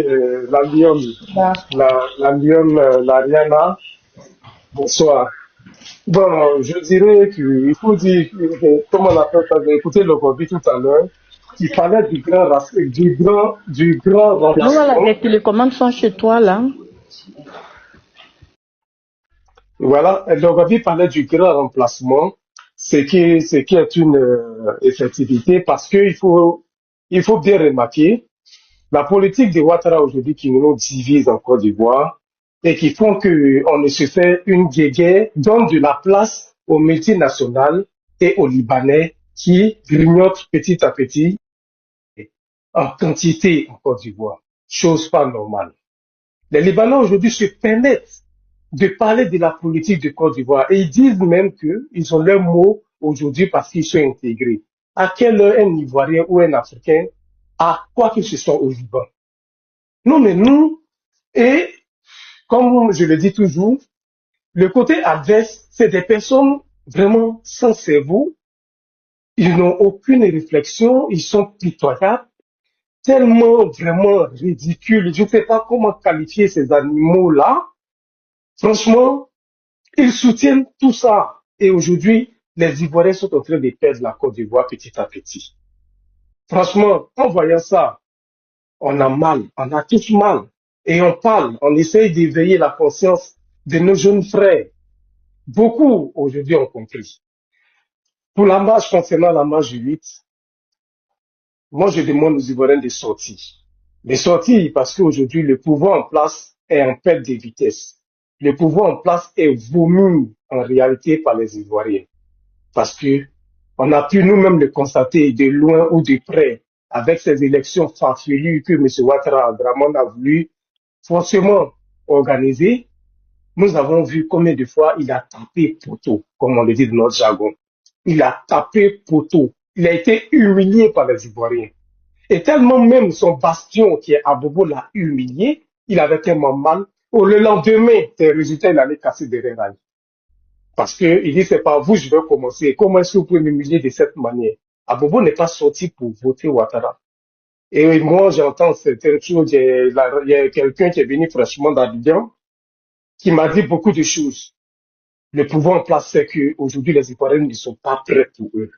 La Lyon, Là. la Lyon, la Rihanna, bonsoir. Bon, je dirais qu'il faut dire, comme on appelle ça, j'ai écouté le Gobi tout à l'heure, qui parlait du grand Non, voilà, remplacement. les télécommandes sont chez toi, là. Voilà, le Gobi parlait du grand remplacement, ce qui est une effectivité, parce il faut bien remarquer, la politique de Ouattara aujourd'hui qui nous divise en Côte d'Ivoire et qui font qu'on ne se fait une guerre, donne de la place aux multinationales et aux Libanais qui grignotent petit à petit en quantité en Côte d'Ivoire. Chose pas normale. Les Libanais aujourd'hui se permettent de parler de la politique de Côte d'Ivoire et ils disent même qu'ils ont leur mot aujourd'hui parce qu'ils sont intégrés. À quelle heure un Ivoirien ou un Africain a quoi que ce soit au Liban? Non, mais nous, et comme je le dis toujours, le côté adverse, c'est des personnes vraiment sans cerveau, ils n'ont aucune réflexion, ils sont pitoyables, tellement vraiment ridicules. Je ne sais pas comment qualifier ces animaux-là. Franchement, ils soutiennent tout ça. Et aujourd'hui, les Ivoiriens sont en train de perdre la Côte d'Ivoire petit à petit. Franchement, en voyant ça, on a mal, on a tous mal. Et on parle, on essaye d'éveiller la conscience de nos jeunes frères. Beaucoup aujourd'hui ont compris. Pour la marche, concernant la marche du 8, moi je demande aux Ivoiriens de sortir. De sortir parce qu'aujourd'hui le pouvoir en place est en perte de vitesse. Le pouvoir en place est vomi en réalité par les Ivoiriens. Parce que on a pu nous-mêmes le constater de loin ou de près avec ces élections farfelues que M. Ouattara Draman a voulu forcément organiser. Nous avons vu combien de fois il a tapé poteau, comme on le dit dans notre jargon. Il a tapé poteau. Il a été humilié par les Ivoiriens. Et tellement même son bastion qui est Abobo l'a humilié, il avait tellement mal. Le lendemain, des résultats, il allait casser des rails. Parce qu'il dit, c'est pas vous, je vais commencer. Comment est-ce que vous pouvez m'humilier de cette manière? Abobo n'est pas sorti pour voter Ouattara. Et moi, j'entends certaines choses. Il y a quelqu'un qui est venu fraîchement d'Abidjan qui m'a dit beaucoup de choses. Le pouvoir en place, c'est qu'aujourd'hui, les Ivoiriens ne sont pas prêts pour eux.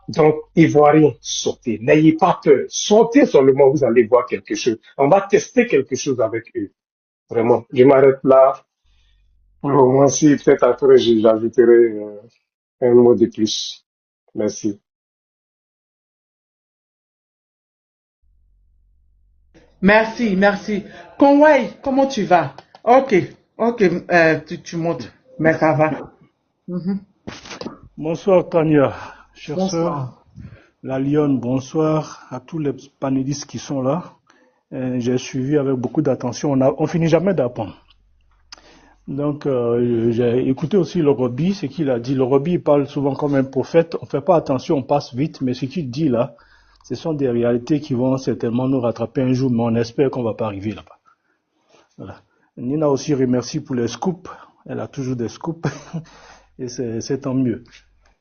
Donc, Ivoiriens, sortez. N'ayez pas peur. Sortez seulement, vous allez voir quelque chose. On va tester quelque chose avec eux. Vraiment. Je m'arrête là. Pour le moment, si peut-être après, j'ajouterai un mot de plus. Merci. Merci, merci. Conway, comment tu vas? Ok, ok, tu montes, mais ça va. Mhm. Bonsoir Tania, chère sœur, Bonsoir. la Lyon, bonsoir à tous les panélistes qui sont là. J'ai suivi avec beaucoup d'attention, on finit jamais d'apprendre. Donc j'ai écouté aussi le Robi, ce qu'il a dit. Le Robi parle souvent comme un prophète, on fait pas attention, on passe vite, mais ce qu'il dit là, ce sont des réalités qui vont certainement nous rattraper un jour, mais on espère qu'on va pas arriver là-bas. Voilà. Nina aussi remercie pour les scoops, elle a toujours des scoops, et c'est tant mieux.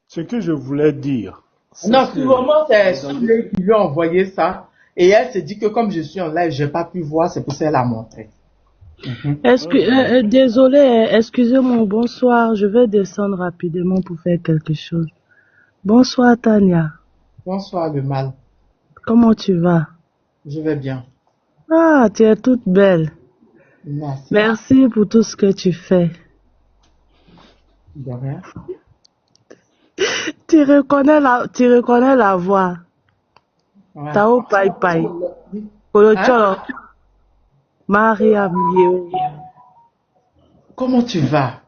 Ce que je voulais dire, c'est Non, que sûrement c'est Souley qui lui a envoyé ça. Et elle s'est dit que comme je suis en live, j'ai pas pu voir, c'est pour ça qu'elle a montré. Désolé, excusez-moi, bonsoir. Je vais descendre rapidement pour faire quelque chose. Bonsoir, Tania. Bonsoir, le mal. Comment tu vas? Je vais bien. Ah, tu es toute belle. Merci. Merci pour tout ce que tu fais. De rien. Tu reconnais la voix. Ouais. Tao Pai Pai. Hein? Kolocholo. Maria Mieo. Comment tu vas?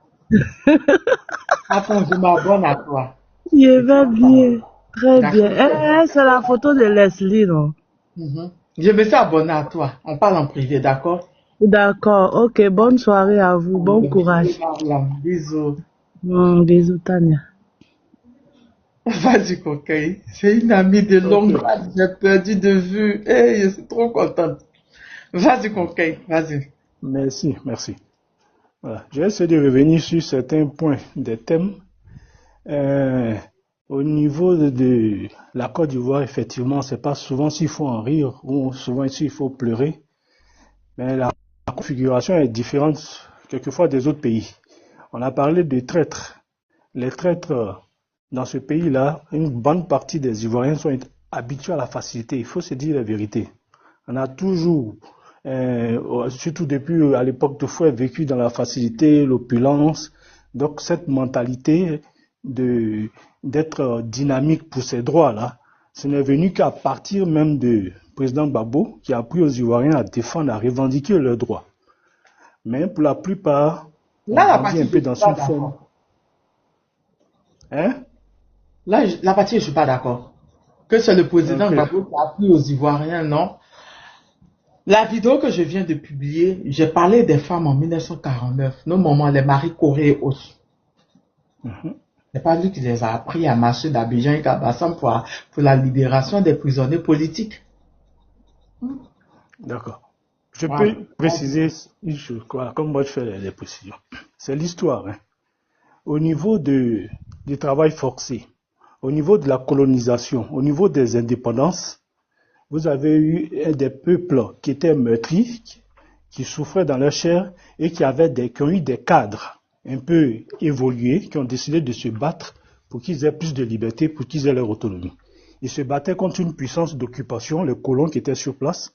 Attends, je m'abonne à toi. Je vais bien. Très bien. C'est la photo de Leslie, non? Je me suis abonné à toi. On parle en privé, d'accord? D'accord. Ok, bonne soirée à vous. Bon courage. Bisous. Bisous, Tania. Vas-y, coquille. C'est une amie de longue date. J'ai perdu de vue. Je suis trop contente. Vas-y, coquille. Vas-y. merci, merci. Voilà. J'ai essayé de revenir sur certains points des thèmes. Au niveau de la Côte d'Ivoire, effectivement, c'est pas souvent s'il faut en rire ou souvent s'il faut pleurer, mais la configuration est différente quelquefois des autres pays. On a parlé de traîtres. Les traîtres dans ce pays-là, une bonne partie des Ivoiriens sont habitués à la facilité. Il faut se dire la vérité. On a toujours, surtout depuis à l'époque de Fouet, vécu dans la facilité, l'opulence. Donc cette mentalité d'être dynamique pour ces droits-là, ce n'est venu qu'à partir même du président Gbagbo qui a appris aux Ivoiriens à défendre, à revendiquer leurs droits. Mais pour la plupart, on Là, la grandit partie, un je peu suis dans pas une forme. d'accord. Hein? Là, la partie, je suis pas d'accord. Que c'est le président Ok. Gbagbo qui a appris aux Ivoiriens, non. La vidéo que je viens de publier, j'ai parlé des femmes en 1949, nos mamans, les Marie Corée et autres. Mhm. C'est pas lui qui les a appris à marcher d'Abidjan et Kabassam pour la libération des prisonniers politiques. D'accord. Je Voilà. peux préciser une chose, voilà, comme moi je fais les précisions. C'est l'histoire. Hein. Au niveau du travail forcé, au niveau de la colonisation, au niveau des indépendances, vous avez eu des peuples qui étaient meurtris, qui souffraient dans leur chair et qui ont eu des cadres un peu évolués, qui ont décidé de se battre pour qu'ils aient plus de liberté, pour qu'ils aient leur autonomie. Ils se battaient contre une puissance d'occupation, les colons qui étaient sur place.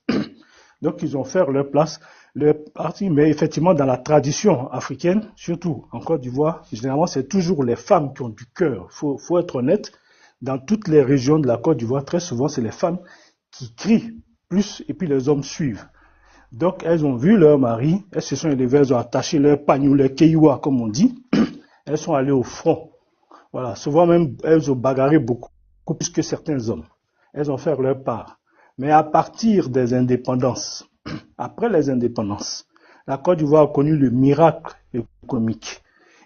Donc ils ont fait leur place, leur parti, mais effectivement dans la tradition africaine, surtout en Côte d'Ivoire, généralement c'est toujours les femmes qui ont du cœur. Faut être honnête, dans toutes les régions de la Côte d'Ivoire, très souvent c'est les femmes qui crient plus et puis les hommes suivent. Donc elles ont vu leur mari, elles se sont élevées, elles ont attaché leur pagnou, leur keïwa comme on dit, elles sont allées au front. Voilà, souvent même elles ont bagarré beaucoup plus que certains hommes. Elles ont fait leur part. Mais à partir des indépendances, après les indépendances, la Côte d'Ivoire a connu le miracle économique.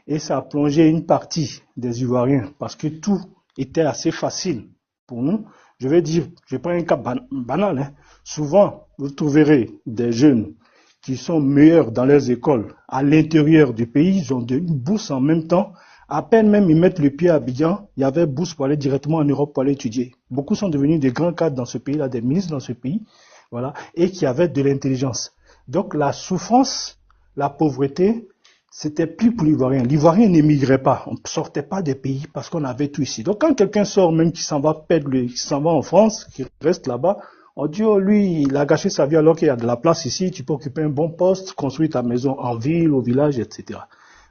Et ça a plongé une partie des Ivoiriens parce que tout était assez facile pour nous. Je vais dire, je prends un cas banal. Hein. Souvent, vous trouverez des jeunes qui sont meilleurs dans leurs écoles à l'intérieur du pays. Ils ont une bourse en même temps. À peine même ils mettent le pied à Abidjan, il y avait bourse pour aller directement en Europe pour aller étudier. Beaucoup sont devenus des grands cadres dans ce pays-là, des ministres dans ce pays, voilà, et qui avaient de l'intelligence. Donc la souffrance, la pauvreté, c'était plus pour l'Ivoirien. L'Ivoirien n'émigrait pas, on ne sortait pas des pays parce qu'on avait tout ici. Donc quand quelqu'un sort, même qui s'en va perdre, qui s'en va en France, qui reste là-bas, on dit, oh lui, il a gâché sa vie alors qu'il y a de la place ici, tu peux occuper un bon poste, construire ta maison en ville, au village, etc.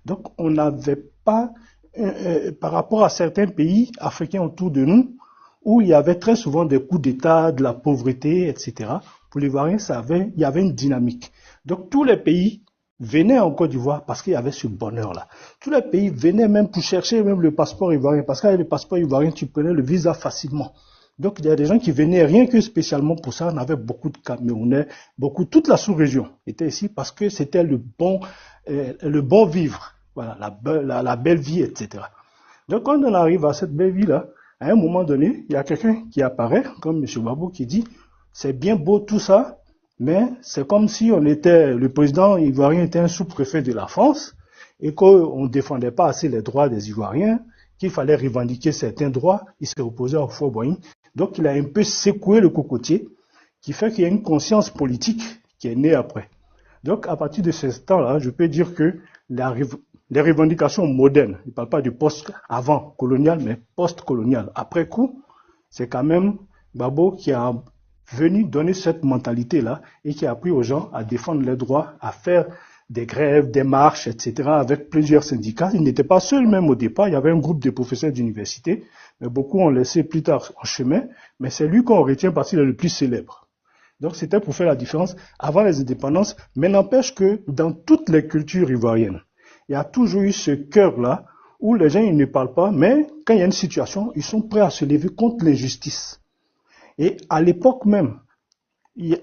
Donc on n'avait pas, par rapport à certains pays africains autour de nous, où il y avait très souvent des coups d'État, de la pauvreté, etc. Pour l'Ivoirien, il y avait une dynamique. Donc tous les pays venaient en Côte d'Ivoire parce qu'il y avait ce bonheur-là. Tous les pays venaient même pour chercher même le passeport ivoirien, parce qu'avec le passeport ivoirien, tu prenais le visa facilement. Donc il y a des gens qui venaient rien que spécialement pour ça. On avait beaucoup de Camerounais, toute la sous-région était ici parce que c'était le bon vivre. Voilà, la belle vie, etc. Donc quand on arrive à cette belle vie-là, à un moment donné, il y a quelqu'un qui apparaît, comme M. Babou, qui dit, c'est bien beau tout ça, mais c'est comme si le président ivoirien était un sous-préfet de la France, et qu'on ne défendait pas assez les droits des Ivoiriens, qu'il fallait revendiquer certains droits, il s'est opposé au Fort-Boigny. Donc il a un peu secoué le cocotier, qui fait qu'il y a une conscience politique qui est née après. Donc à partir de ce temps-là, je peux dire que les revendications modernes, je ne parle pas du post-avant colonial, mais post-colonial, après coup, c'est quand même Gbagbo qui a venu donner cette mentalité-là et qui a appris aux gens à défendre leurs droits, à faire des grèves, des marches, etc. avec plusieurs syndicats. Il n'était pas seul même au départ, il y avait un groupe de professeurs d'université, mais beaucoup ont laissé plus tard en chemin, mais c'est lui qu'on retient parce qu'il est le plus célèbre. Donc c'était pour faire la différence avant les indépendances, mais n'empêche que dans toutes les cultures ivoiriennes, il y a toujours eu ce cœur-là où les gens ils ne parlent pas, mais quand il y a une situation, ils sont prêts à se lever contre l'injustice. Et à l'époque même,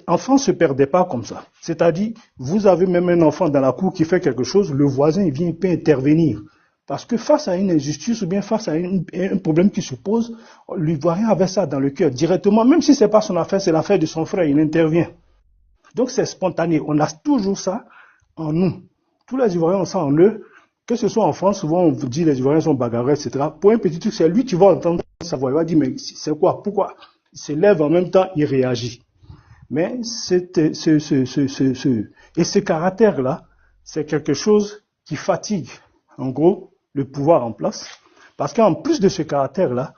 enfant ne se perdait pas comme ça. C'est-à-dire, vous avez même un enfant dans la cour qui fait quelque chose, le voisin il vient, il peut intervenir. Parce que face à une injustice ou bien face à un problème qui se pose, l'Ivoirien avait ça dans le cœur directement, même si ce n'est pas son affaire, c'est l'affaire de son frère, il intervient. Donc c'est spontané, on a toujours ça en nous. Tous les Ivoiriens ont ça en eux. Que ce soit en France, souvent on vous dit les Ivoiriens sont bagarreurs, etc. Pour un petit truc, c'est lui, tu vas entendre sa voix. Il va dire, mais c'est quoi? Pourquoi? Il se lève en même temps, il réagit. Mais et ce caractère-là, c'est quelque chose qui fatigue, en gros, le pouvoir en place. Parce qu'en plus de ce caractère-là,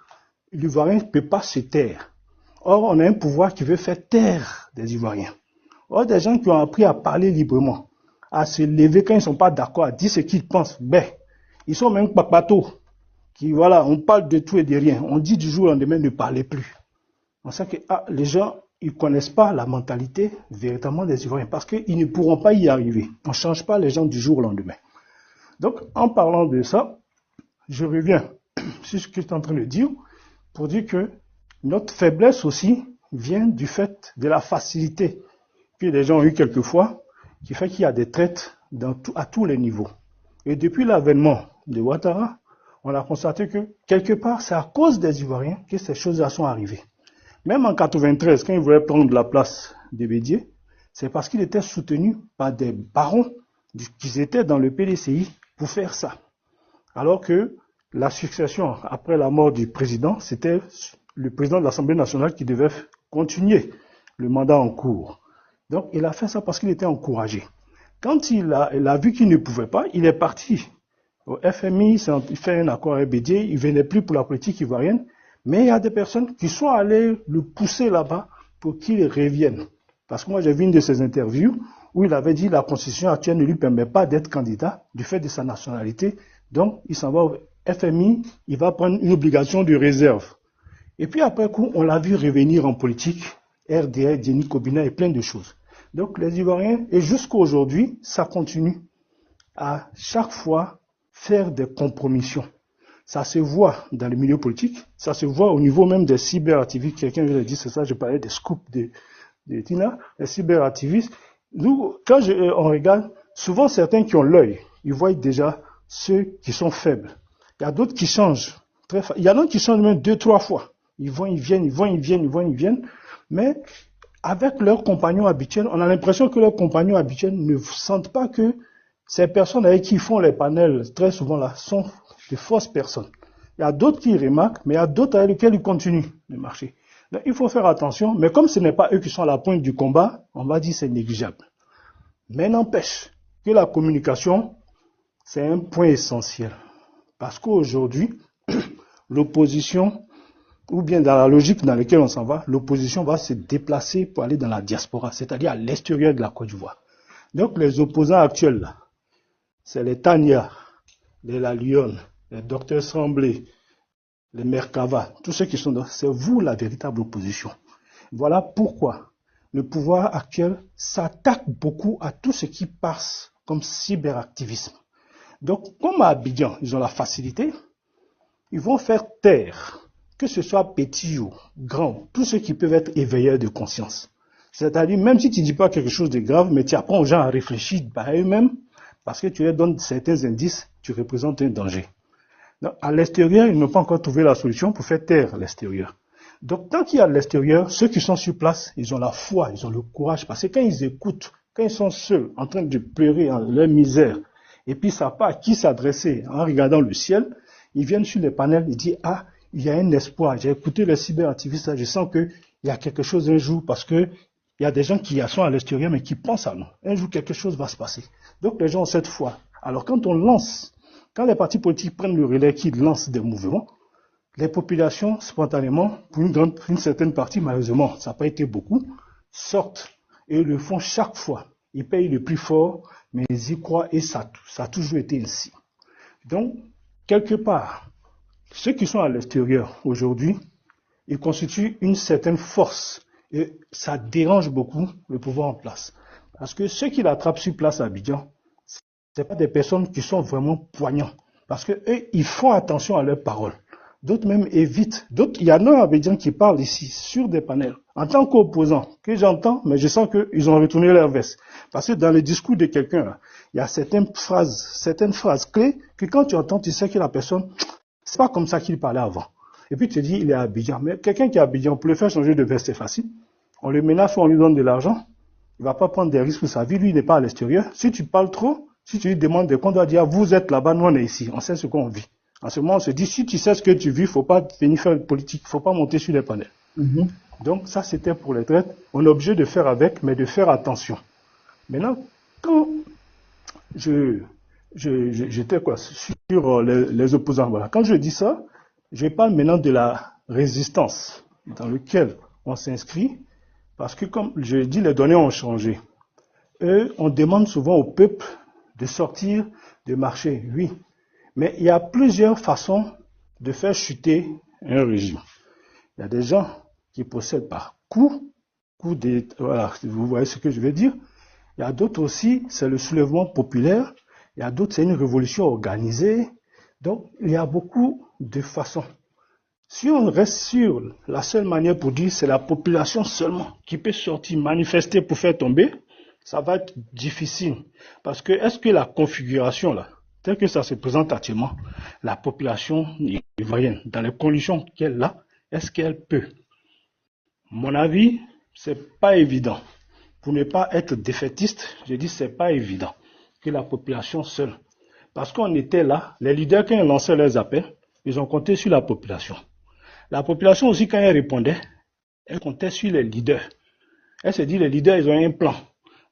l'Ivoirien ne peut pas se taire. Or, on a un pouvoir qui veut faire taire des Ivoiriens. Or, des gens qui ont appris à parler librement, à se lever quand ils ne sont pas d'accord, à dire ce qu'ils pensent, ben, ils sont même papatos. Qui, voilà, on parle de tout et de rien. On dit du jour au lendemain ne parlez plus. On sait que les gens, ils ne connaissent pas la mentalité véritablement des Ivoiriens parce qu'ils ne pourront pas y arriver. On ne change pas les gens du jour au lendemain. Donc, en parlant de ça, je reviens sur ce que je suis en train de dire pour dire que notre faiblesse aussi vient du fait de la facilité que les gens ont eu quelquefois, qui fait qu'il y a des traites à tous les niveaux. Et depuis l'avènement de Ouattara, on a constaté que quelque part, c'est à cause des Ivoiriens que ces choses-là sont arrivées. Même en 93, quand il voulait prendre la place de Bédié, c'est parce qu'il était soutenu par des barons qui étaient dans le PDCI pour faire ça. Alors que la succession après la mort du président, c'était le président de l'Assemblée nationale qui devait continuer le mandat en cours. Donc il a fait ça parce qu'il était encouragé. Quand il a vu qu'il ne pouvait pas, il est parti au FMI, il fait un accord avec Bédié, il ne venait plus pour la politique ivoirienne, mais il y a des personnes qui sont allées le pousser là-bas pour qu'il revienne. Parce que moi j'ai vu une de ses interviews où il avait dit que la constitution actuelle ne lui permet pas d'être candidat du fait de sa nationalité, donc il s'en va au FMI, il va prendre une obligation de réserve. Et puis après coup, on l'a vu revenir en politique, RDA, Denis Kobina et plein de choses. Donc les Ivoiriens, et jusqu'à aujourd'hui, ça continue à chaque fois faire des compromissions. Ça se voit dans le milieu politique, ça se voit au niveau même des cyberactivistes. Quelqu'un vient de dire, c'est ça, je parlais des scoops de Tina, les cyberactivistes. Nous, quand on regarde, souvent certains qui ont l'œil, ils voient déjà ceux qui sont faibles. Il y a d'autres qui changent. Il y en a qui changent même 2-3 fois. Ils vont, ils viennent, ils vont, ils viennent, ils vont, ils viennent. Mais avec leurs compagnons habituels, on a l'impression que leurs compagnons habituels ne sentent pas que ces personnes avec qui ils font les panels, très souvent là, sont de fausses personnes. Il y a d'autres qui remarquent, mais il y a d'autres avec lesquels ils continuent de marcher. Donc il faut faire attention, mais comme ce n'est pas eux qui sont à la pointe du combat, on va dire que c'est négligeable. Mais n'empêche que la communication, c'est un point essentiel. Parce qu'aujourd'hui, l'opposition, ou bien dans la logique dans laquelle on s'en va, l'opposition va se déplacer pour aller dans la diaspora, c'est-à-dire à l'extérieur de la Côte d'Ivoire. Donc les opposants actuels, là, c'est les Tania, les La Lyon, les Dr Semblé, les Merkava, tous ceux qui sont là, c'est vous la véritable opposition. Voilà pourquoi le pouvoir actuel s'attaque beaucoup à tout ce qui passe comme cyberactivisme. Donc, comme à Abidjan, ils ont la facilité, ils vont faire taire, que ce soit petit ou grand, tous ceux qui peuvent être éveilleurs de conscience. C'est-à-dire, même si tu ne dis pas quelque chose de grave, mais tu apprends aux gens à réfléchir par eux-mêmes, parce que tu leur donnes certains indices, tu représentes un danger. Donc, à l'extérieur, ils n'ont pas encore trouvé la solution pour faire taire l'extérieur. Donc, tant qu'il y a l'extérieur, ceux qui sont sur place, ils ont la foi, ils ont le courage, parce que quand ils écoutent, quand ils sont seuls, en train de pleurer en leur misère, et puis ils ne savent pas à qui s'adresser en regardant le ciel, ils viennent sur les panels, ils disent, ah, il y a un espoir, j'ai écouté les cyberactivistes, je sens qu'il y a quelque chose un jour, parce que il y a des gens qui sont à l'extérieur, mais qui pensent à nous. Un jour, quelque chose va se passer. Donc, les gens ont cette foi. Alors, quand on lance, quand les partis politiques prennent le relais, qui lancent des mouvements, les populations, spontanément, pour une certaine partie, malheureusement, ça n'a pas été beaucoup, sortent et le font chaque fois. Ils payent le plus fort, mais ils y croient et ça a toujours été ainsi. Donc, quelque part, ceux qui sont à l'extérieur aujourd'hui, ils constituent une certaine force et ça dérange beaucoup le pouvoir en place. Parce que ceux qui l'attrapent sur place à Abidjan, ce pas des personnes qui sont vraiment poignants. Parce que eux, ils font attention à leurs paroles. D'autres même évitent. D'autres, il y en a à Abidjan qui parlent ici sur des panels. En tant qu'opposant, que j'entends, mais je sens qu'ils ont retourné leur veste. Parce que dans le discours de quelqu'un, là, il y a certaines phrases clés que quand tu entends, tu sais que la personne, c'est pas comme ça qu'il parlait avant. Et puis tu te dis, il est à Abidjan. Mais quelqu'un qui est à Abidjan, pour le faire changer de veste, c'est facile. On le menace ou on lui donne de l'argent. Il ne va pas prendre des risques pour sa vie. Lui, il n'est pas à l'extérieur. Si tu parles trop, Si tu lui demandes des comptes, on doit dire, vous êtes là-bas, nous on est ici, on sait ce qu'on vit. En ce moment, on se dit, si tu sais ce que tu vis, faut pas venir faire politique, faut pas monter sur les panels. Donc ça, c'était pour les traites. On est obligé de faire avec, mais de faire attention. Maintenant, quand j'étais quoi sur les opposants, voilà. Quand je dis ça, je parle maintenant de la résistance dans laquelle on s'inscrit, parce que comme je dis, les données ont changé. Et on demande souvent au peuple de sortir de marché, oui. Mais il y a plusieurs façons de faire chuter un régime. Il y a des gens qui possèdent par coup voilà, vous voyez ce que je veux dire. Il y a d'autres aussi, c'est le soulèvement populaire. Il y a d'autres, c'est une révolution organisée. Donc, il y a beaucoup de façons. Si on reste sur la seule manière pour dire c'est la population seulement qui peut sortir manifester pour faire tomber, ça va être difficile. Parce que est-ce que la configuration là, telle que ça se présente actuellement, la population ivoirienne, dans les conditions qu'elle a, est-ce qu'elle peut? Mon avis, c'est pas évident. Pour ne pas être défaitiste, je dis c'est pas évident que la population seule. Parce qu'on était là, les leaders qui ont lancé leurs appels, ils ont compté sur la population. La population aussi, quand elle répondait, elle comptait sur les leaders. Elle se dit, les leaders, ils ont un plan.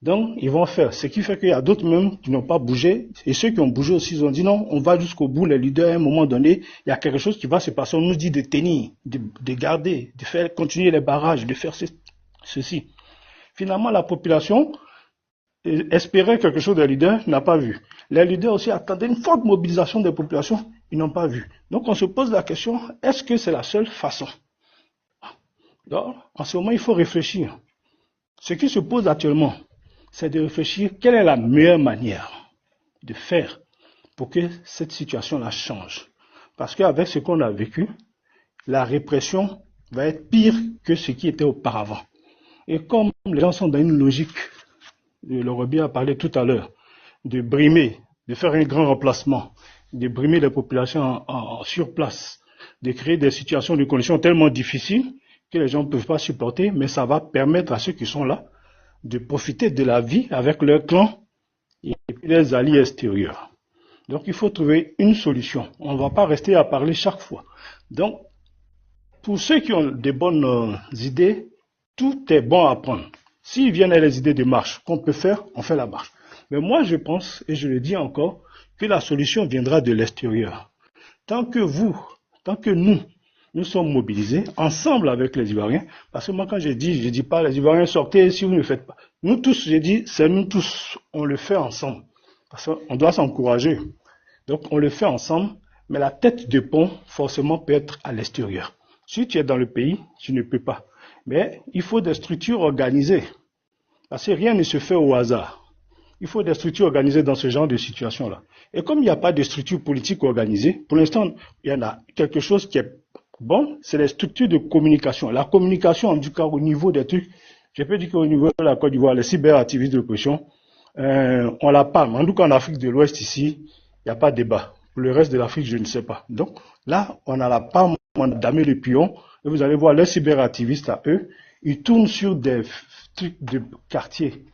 Donc, ils vont faire. Ce qui fait qu'il y a d'autres même qui n'ont pas bougé. Et ceux qui ont bougé aussi, ils ont dit non, on va jusqu'au bout. Les leaders, à un moment donné, il y a quelque chose qui va se passer. On nous dit de tenir, de garder, de faire continuer les barrages, de faire ceci. Finalement, la population espérait quelque chose des leaders, n'a pas vu. Les leaders aussi attendaient une forte mobilisation des populations, ils n'ont pas vu. Donc, on se pose la question, est-ce que c'est la seule façon? Donc, en ce moment, il faut réfléchir. Ce qui se pose actuellement, c'est de réfléchir quelle est la meilleure manière de faire pour que cette situation-là change. Parce qu'avec ce qu'on a vécu, la répression va être pire que ce qui était auparavant. Et comme les gens sont dans une logique, le Robien a parlé tout à l'heure, de brimer, de faire un grand remplacement, de brimer les populations sur place, de créer des situations, de conditions tellement difficiles que les gens ne peuvent pas supporter, mais ça va permettre à ceux qui sont là de profiter de la vie avec leur clan et les alliés extérieurs. Donc il faut trouver une solution. On ne va pas rester à parler chaque fois. Donc, pour ceux qui ont des bonnes idées, tout est bon à prendre. S'ils viennent à les idées de marche qu'on peut faire, on fait la marche. Mais moi je pense, et je le dis encore, que la solution viendra de l'extérieur. Tant que nous sommes mobilisés ensemble avec les Ivoiriens, parce que moi quand je dis pas les Ivoiriens sortez si vous ne le faites pas. Nous tous, je dis, c'est nous tous, on le fait ensemble. Parce qu'on doit s'encourager. Donc on le fait ensemble, mais la tête de pont, forcément, peut être à l'extérieur. Si tu es dans le pays, tu ne peux pas. Mais il faut des structures organisées. Parce que rien ne se fait au hasard. Il faut des structures organisées dans ce genre de situation-là. Et comme il n'y a pas de structure politique organisée, pour l'instant, il y en a quelque chose qui est bon, c'est les structures de communication. La communication, en tout cas, au niveau des trucs, je peux dire qu'au niveau de la Côte d'Ivoire, les cyberactivistes de l'opposition, on la parle. En tout cas, en Afrique de l'Ouest, ici, il n'y a pas de débat. Pour le reste de l'Afrique, je ne sais pas. Donc, là, on a la part d'Amé le pion, et vous allez voir, les cyberactivistes à eux, ils tournent sur des trucs de quartier.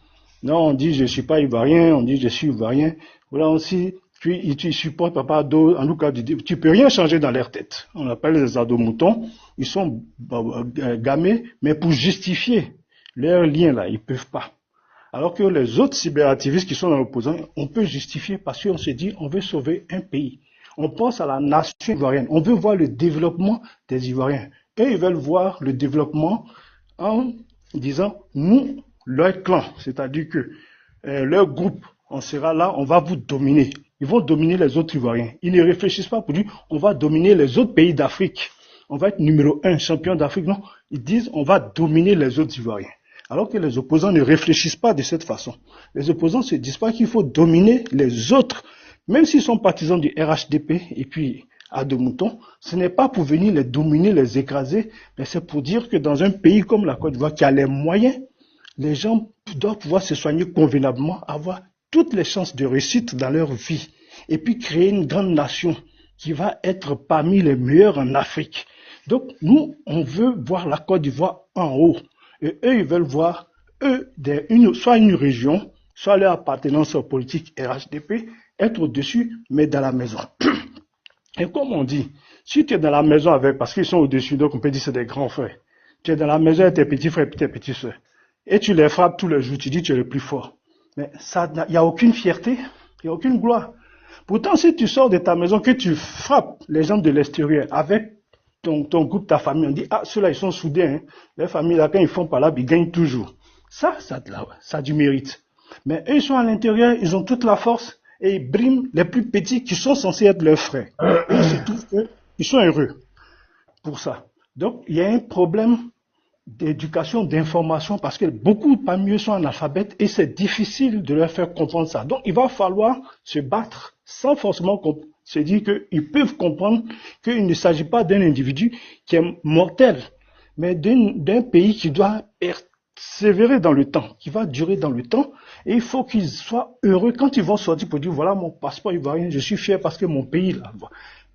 Non, on dit je suis pas ivoirien, on dit je suis ivoirien. Voilà aussi, tu supportes papa d'eau, en tout cas, tu peux rien changer dans leur tête. On appelle les ados-moutons, ils sont gamés, mais pour justifier leur lien là, ils peuvent pas. Alors que les autres cyberactivistes qui sont dans l'opposant, on peut justifier parce qu'on se dit on veut sauver un pays. On pense à la nation ivoirienne, on veut voir le développement des Ivoiriens. Eux, ils veulent voir le développement en disant nous, leur clan, c'est-à-dire que leur groupe, on sera là, on va vous dominer. Ils vont dominer les autres Ivoiriens. Ils ne réfléchissent pas pour dire on va dominer les autres pays d'Afrique. On va être numéro 1 champion d'Afrique. Non, ils disent on va dominer les autres Ivoiriens. Alors que les opposants ne réfléchissent pas de cette façon. Les opposants ne se disent pas qu'il faut dominer les autres, même s'ils sont partisans du RHDP et puis à de moutons, ce n'est pas pour venir les dominer, les écraser, mais c'est pour dire que dans un pays comme la Côte d'Ivoire qui a les moyens, les gens doivent pouvoir se soigner convenablement, avoir toutes les chances de réussite dans leur vie, et puis créer une grande nation qui va être parmi les meilleures en Afrique. Donc nous, on veut voir la Côte d'Ivoire en haut, et eux, ils veulent voir, soit une région, soit leur appartenance politique RHDP, être au-dessus, mais dans la maison. Et comme on dit, si tu es dans la maison avec, parce qu'ils sont au-dessus, donc on peut dire que c'est des grands frères, tu es dans la maison avec tes petits frères et tes petites soeurs, et tu les frappes tous les jours, tu dis que tu es le plus fort. Mais il n'y a aucune fierté, il n'y a aucune gloire. Pourtant, si tu sors de ta maison, que tu frappes les gens de l'extérieur avec ton groupe, ta famille, on dit, ah, ceux-là, ils sont soudés, hein. Les familles, là, quand ils font par là, ils gagnent toujours. Ça a du mérite. Mais eux, ils sont à l'intérieur, ils ont toute la force, et ils briment les plus petits qui sont censés être leurs frères. Et il se trouve qu'ils sont heureux pour ça. Donc, il y a un problème d'éducation, d'information, parce que beaucoup parmi eux sont analphabètes et c'est difficile de leur faire comprendre ça. Donc, il va falloir se battre sans forcément se dire qu'ils peuvent comprendre qu'il ne s'agit pas d'un individu qui est mortel, mais d'un pays qui doit persévérer dans le temps, qui va durer dans le temps, et il faut qu'ils soient heureux quand ils vont sortir pour dire, voilà mon passeport ivoirien, je suis fier parce que mon pays, là,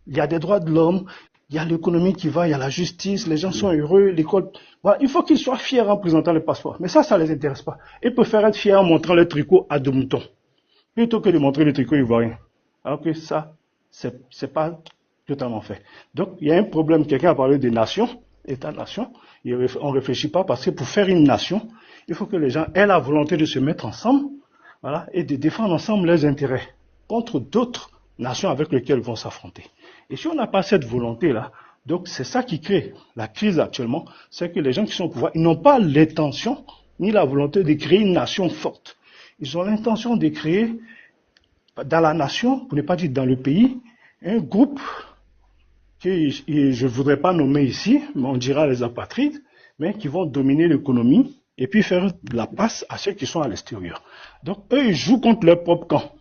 il y a des droits de l'homme, il y a l'économie qui va, il y a la justice, les gens sont heureux, l'école. Voilà, il faut qu'ils soient fiers en présentant le passeport. Mais ça les intéresse pas. Ils préfèrent être fiers en montrant le tricot à deux moutons, plutôt que de montrer le tricot ivoirien. Alors que ça, c'est pas totalement fait. Donc, il y a un problème. Quelqu'un a parlé des nations, État-nation. On réfléchit pas parce que pour faire une nation, il faut que les gens aient la volonté de se mettre ensemble, voilà, et de défendre ensemble leurs intérêts contre d'autres nations avec lesquelles ils vont s'affronter. Et si on n'a pas cette volonté-là, donc c'est ça qui crée la crise actuellement, c'est que les gens qui sont au pouvoir, ils n'ont pas l'intention ni la volonté de créer une nation forte. Ils ont l'intention de créer dans la nation, pour ne pas dire dans le pays, un groupe que je ne voudrais pas nommer ici, mais on dira les apatrides, mais qui vont dominer l'économie et puis faire la passe à ceux qui sont à l'extérieur. Donc eux, ils jouent contre leur propre camp.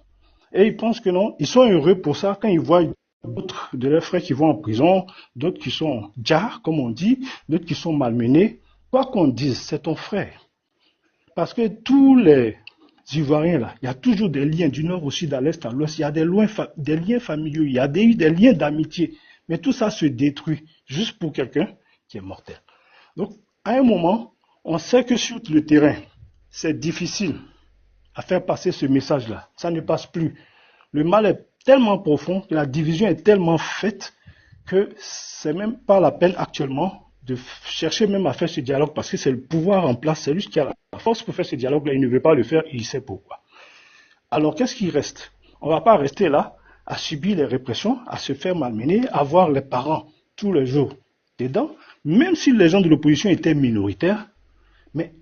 Et ils pensent que non, ils sont heureux pour ça quand ils voient d'autres de leurs frères qui vont en prison, d'autres qui sont djars, comme on dit, d'autres qui sont malmenés. Quoi qu'on dise, c'est ton frère. Parce que tous les Ivoiriens, là, il y a toujours des liens du nord au sud, à l'est, à l'ouest. Il y a des liens familiaux, il y a des liens d'amitié. Mais tout ça se détruit juste pour quelqu'un qui est mortel. Donc, à un moment, on sait que sur le terrain, c'est difficile à faire passer ce message-là. Ça ne passe plus. Le mal est tellement profond, que la division est tellement faite que c'est même pas la peine actuellement de chercher même à faire ce dialogue parce que c'est le pouvoir en place, c'est lui qui a la force pour faire ce dialogue-là, il ne veut pas le faire, il sait pourquoi. Alors qu'est-ce qui reste? On ne va pas rester là à subir les répressions, à se faire malmener, à voir les parents tous les jours dedans, même si les gens de l'opposition étaient minoritaires, mais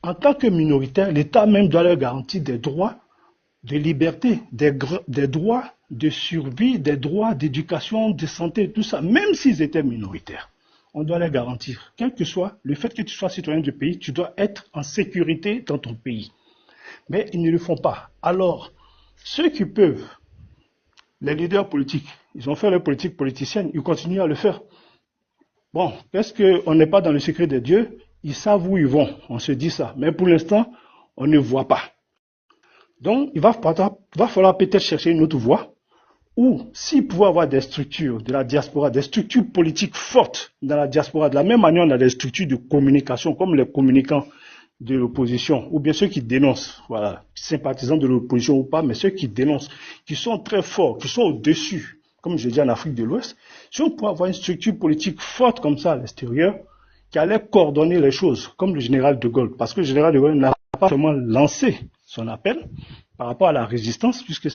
en tant que minoritaire, l'État même doit leur garantir des droits de liberté, des droits de survie, des droits d'éducation, de santé, tout ça, même s'ils étaient minoritaires. On doit les garantir. Quel que soit le fait que tu sois citoyen du pays, tu dois être en sécurité dans ton pays. Mais ils ne le font pas. Alors, ceux qui peuvent, les leaders politiques, ils ont fait leur politique politicienne, ils continuent à le faire. Bon, est-ce qu'on n'est pas dans le secret de Dieu? Ils savent où ils vont, on se dit ça. Mais pour l'instant, on ne voit pas. Donc, il va falloir peut-être chercher une autre voie, ou s'il pouvait avoir des structures de la diaspora, des structures politiques fortes dans la diaspora, de la même manière on a des structures de communication, comme les communicants de l'opposition, ou bien ceux qui dénoncent, voilà, sympathisants de l'opposition ou pas, mais ceux qui dénoncent, qui sont très forts, qui sont au-dessus, comme je dis en Afrique de l'Ouest, si on pouvait avoir une structure politique forte comme ça à l'extérieur, qui allait coordonner les choses, comme le général de Gaulle, parce que le général de Gaulle n'a pas seulement lancé son appel par rapport à la résistance, puisque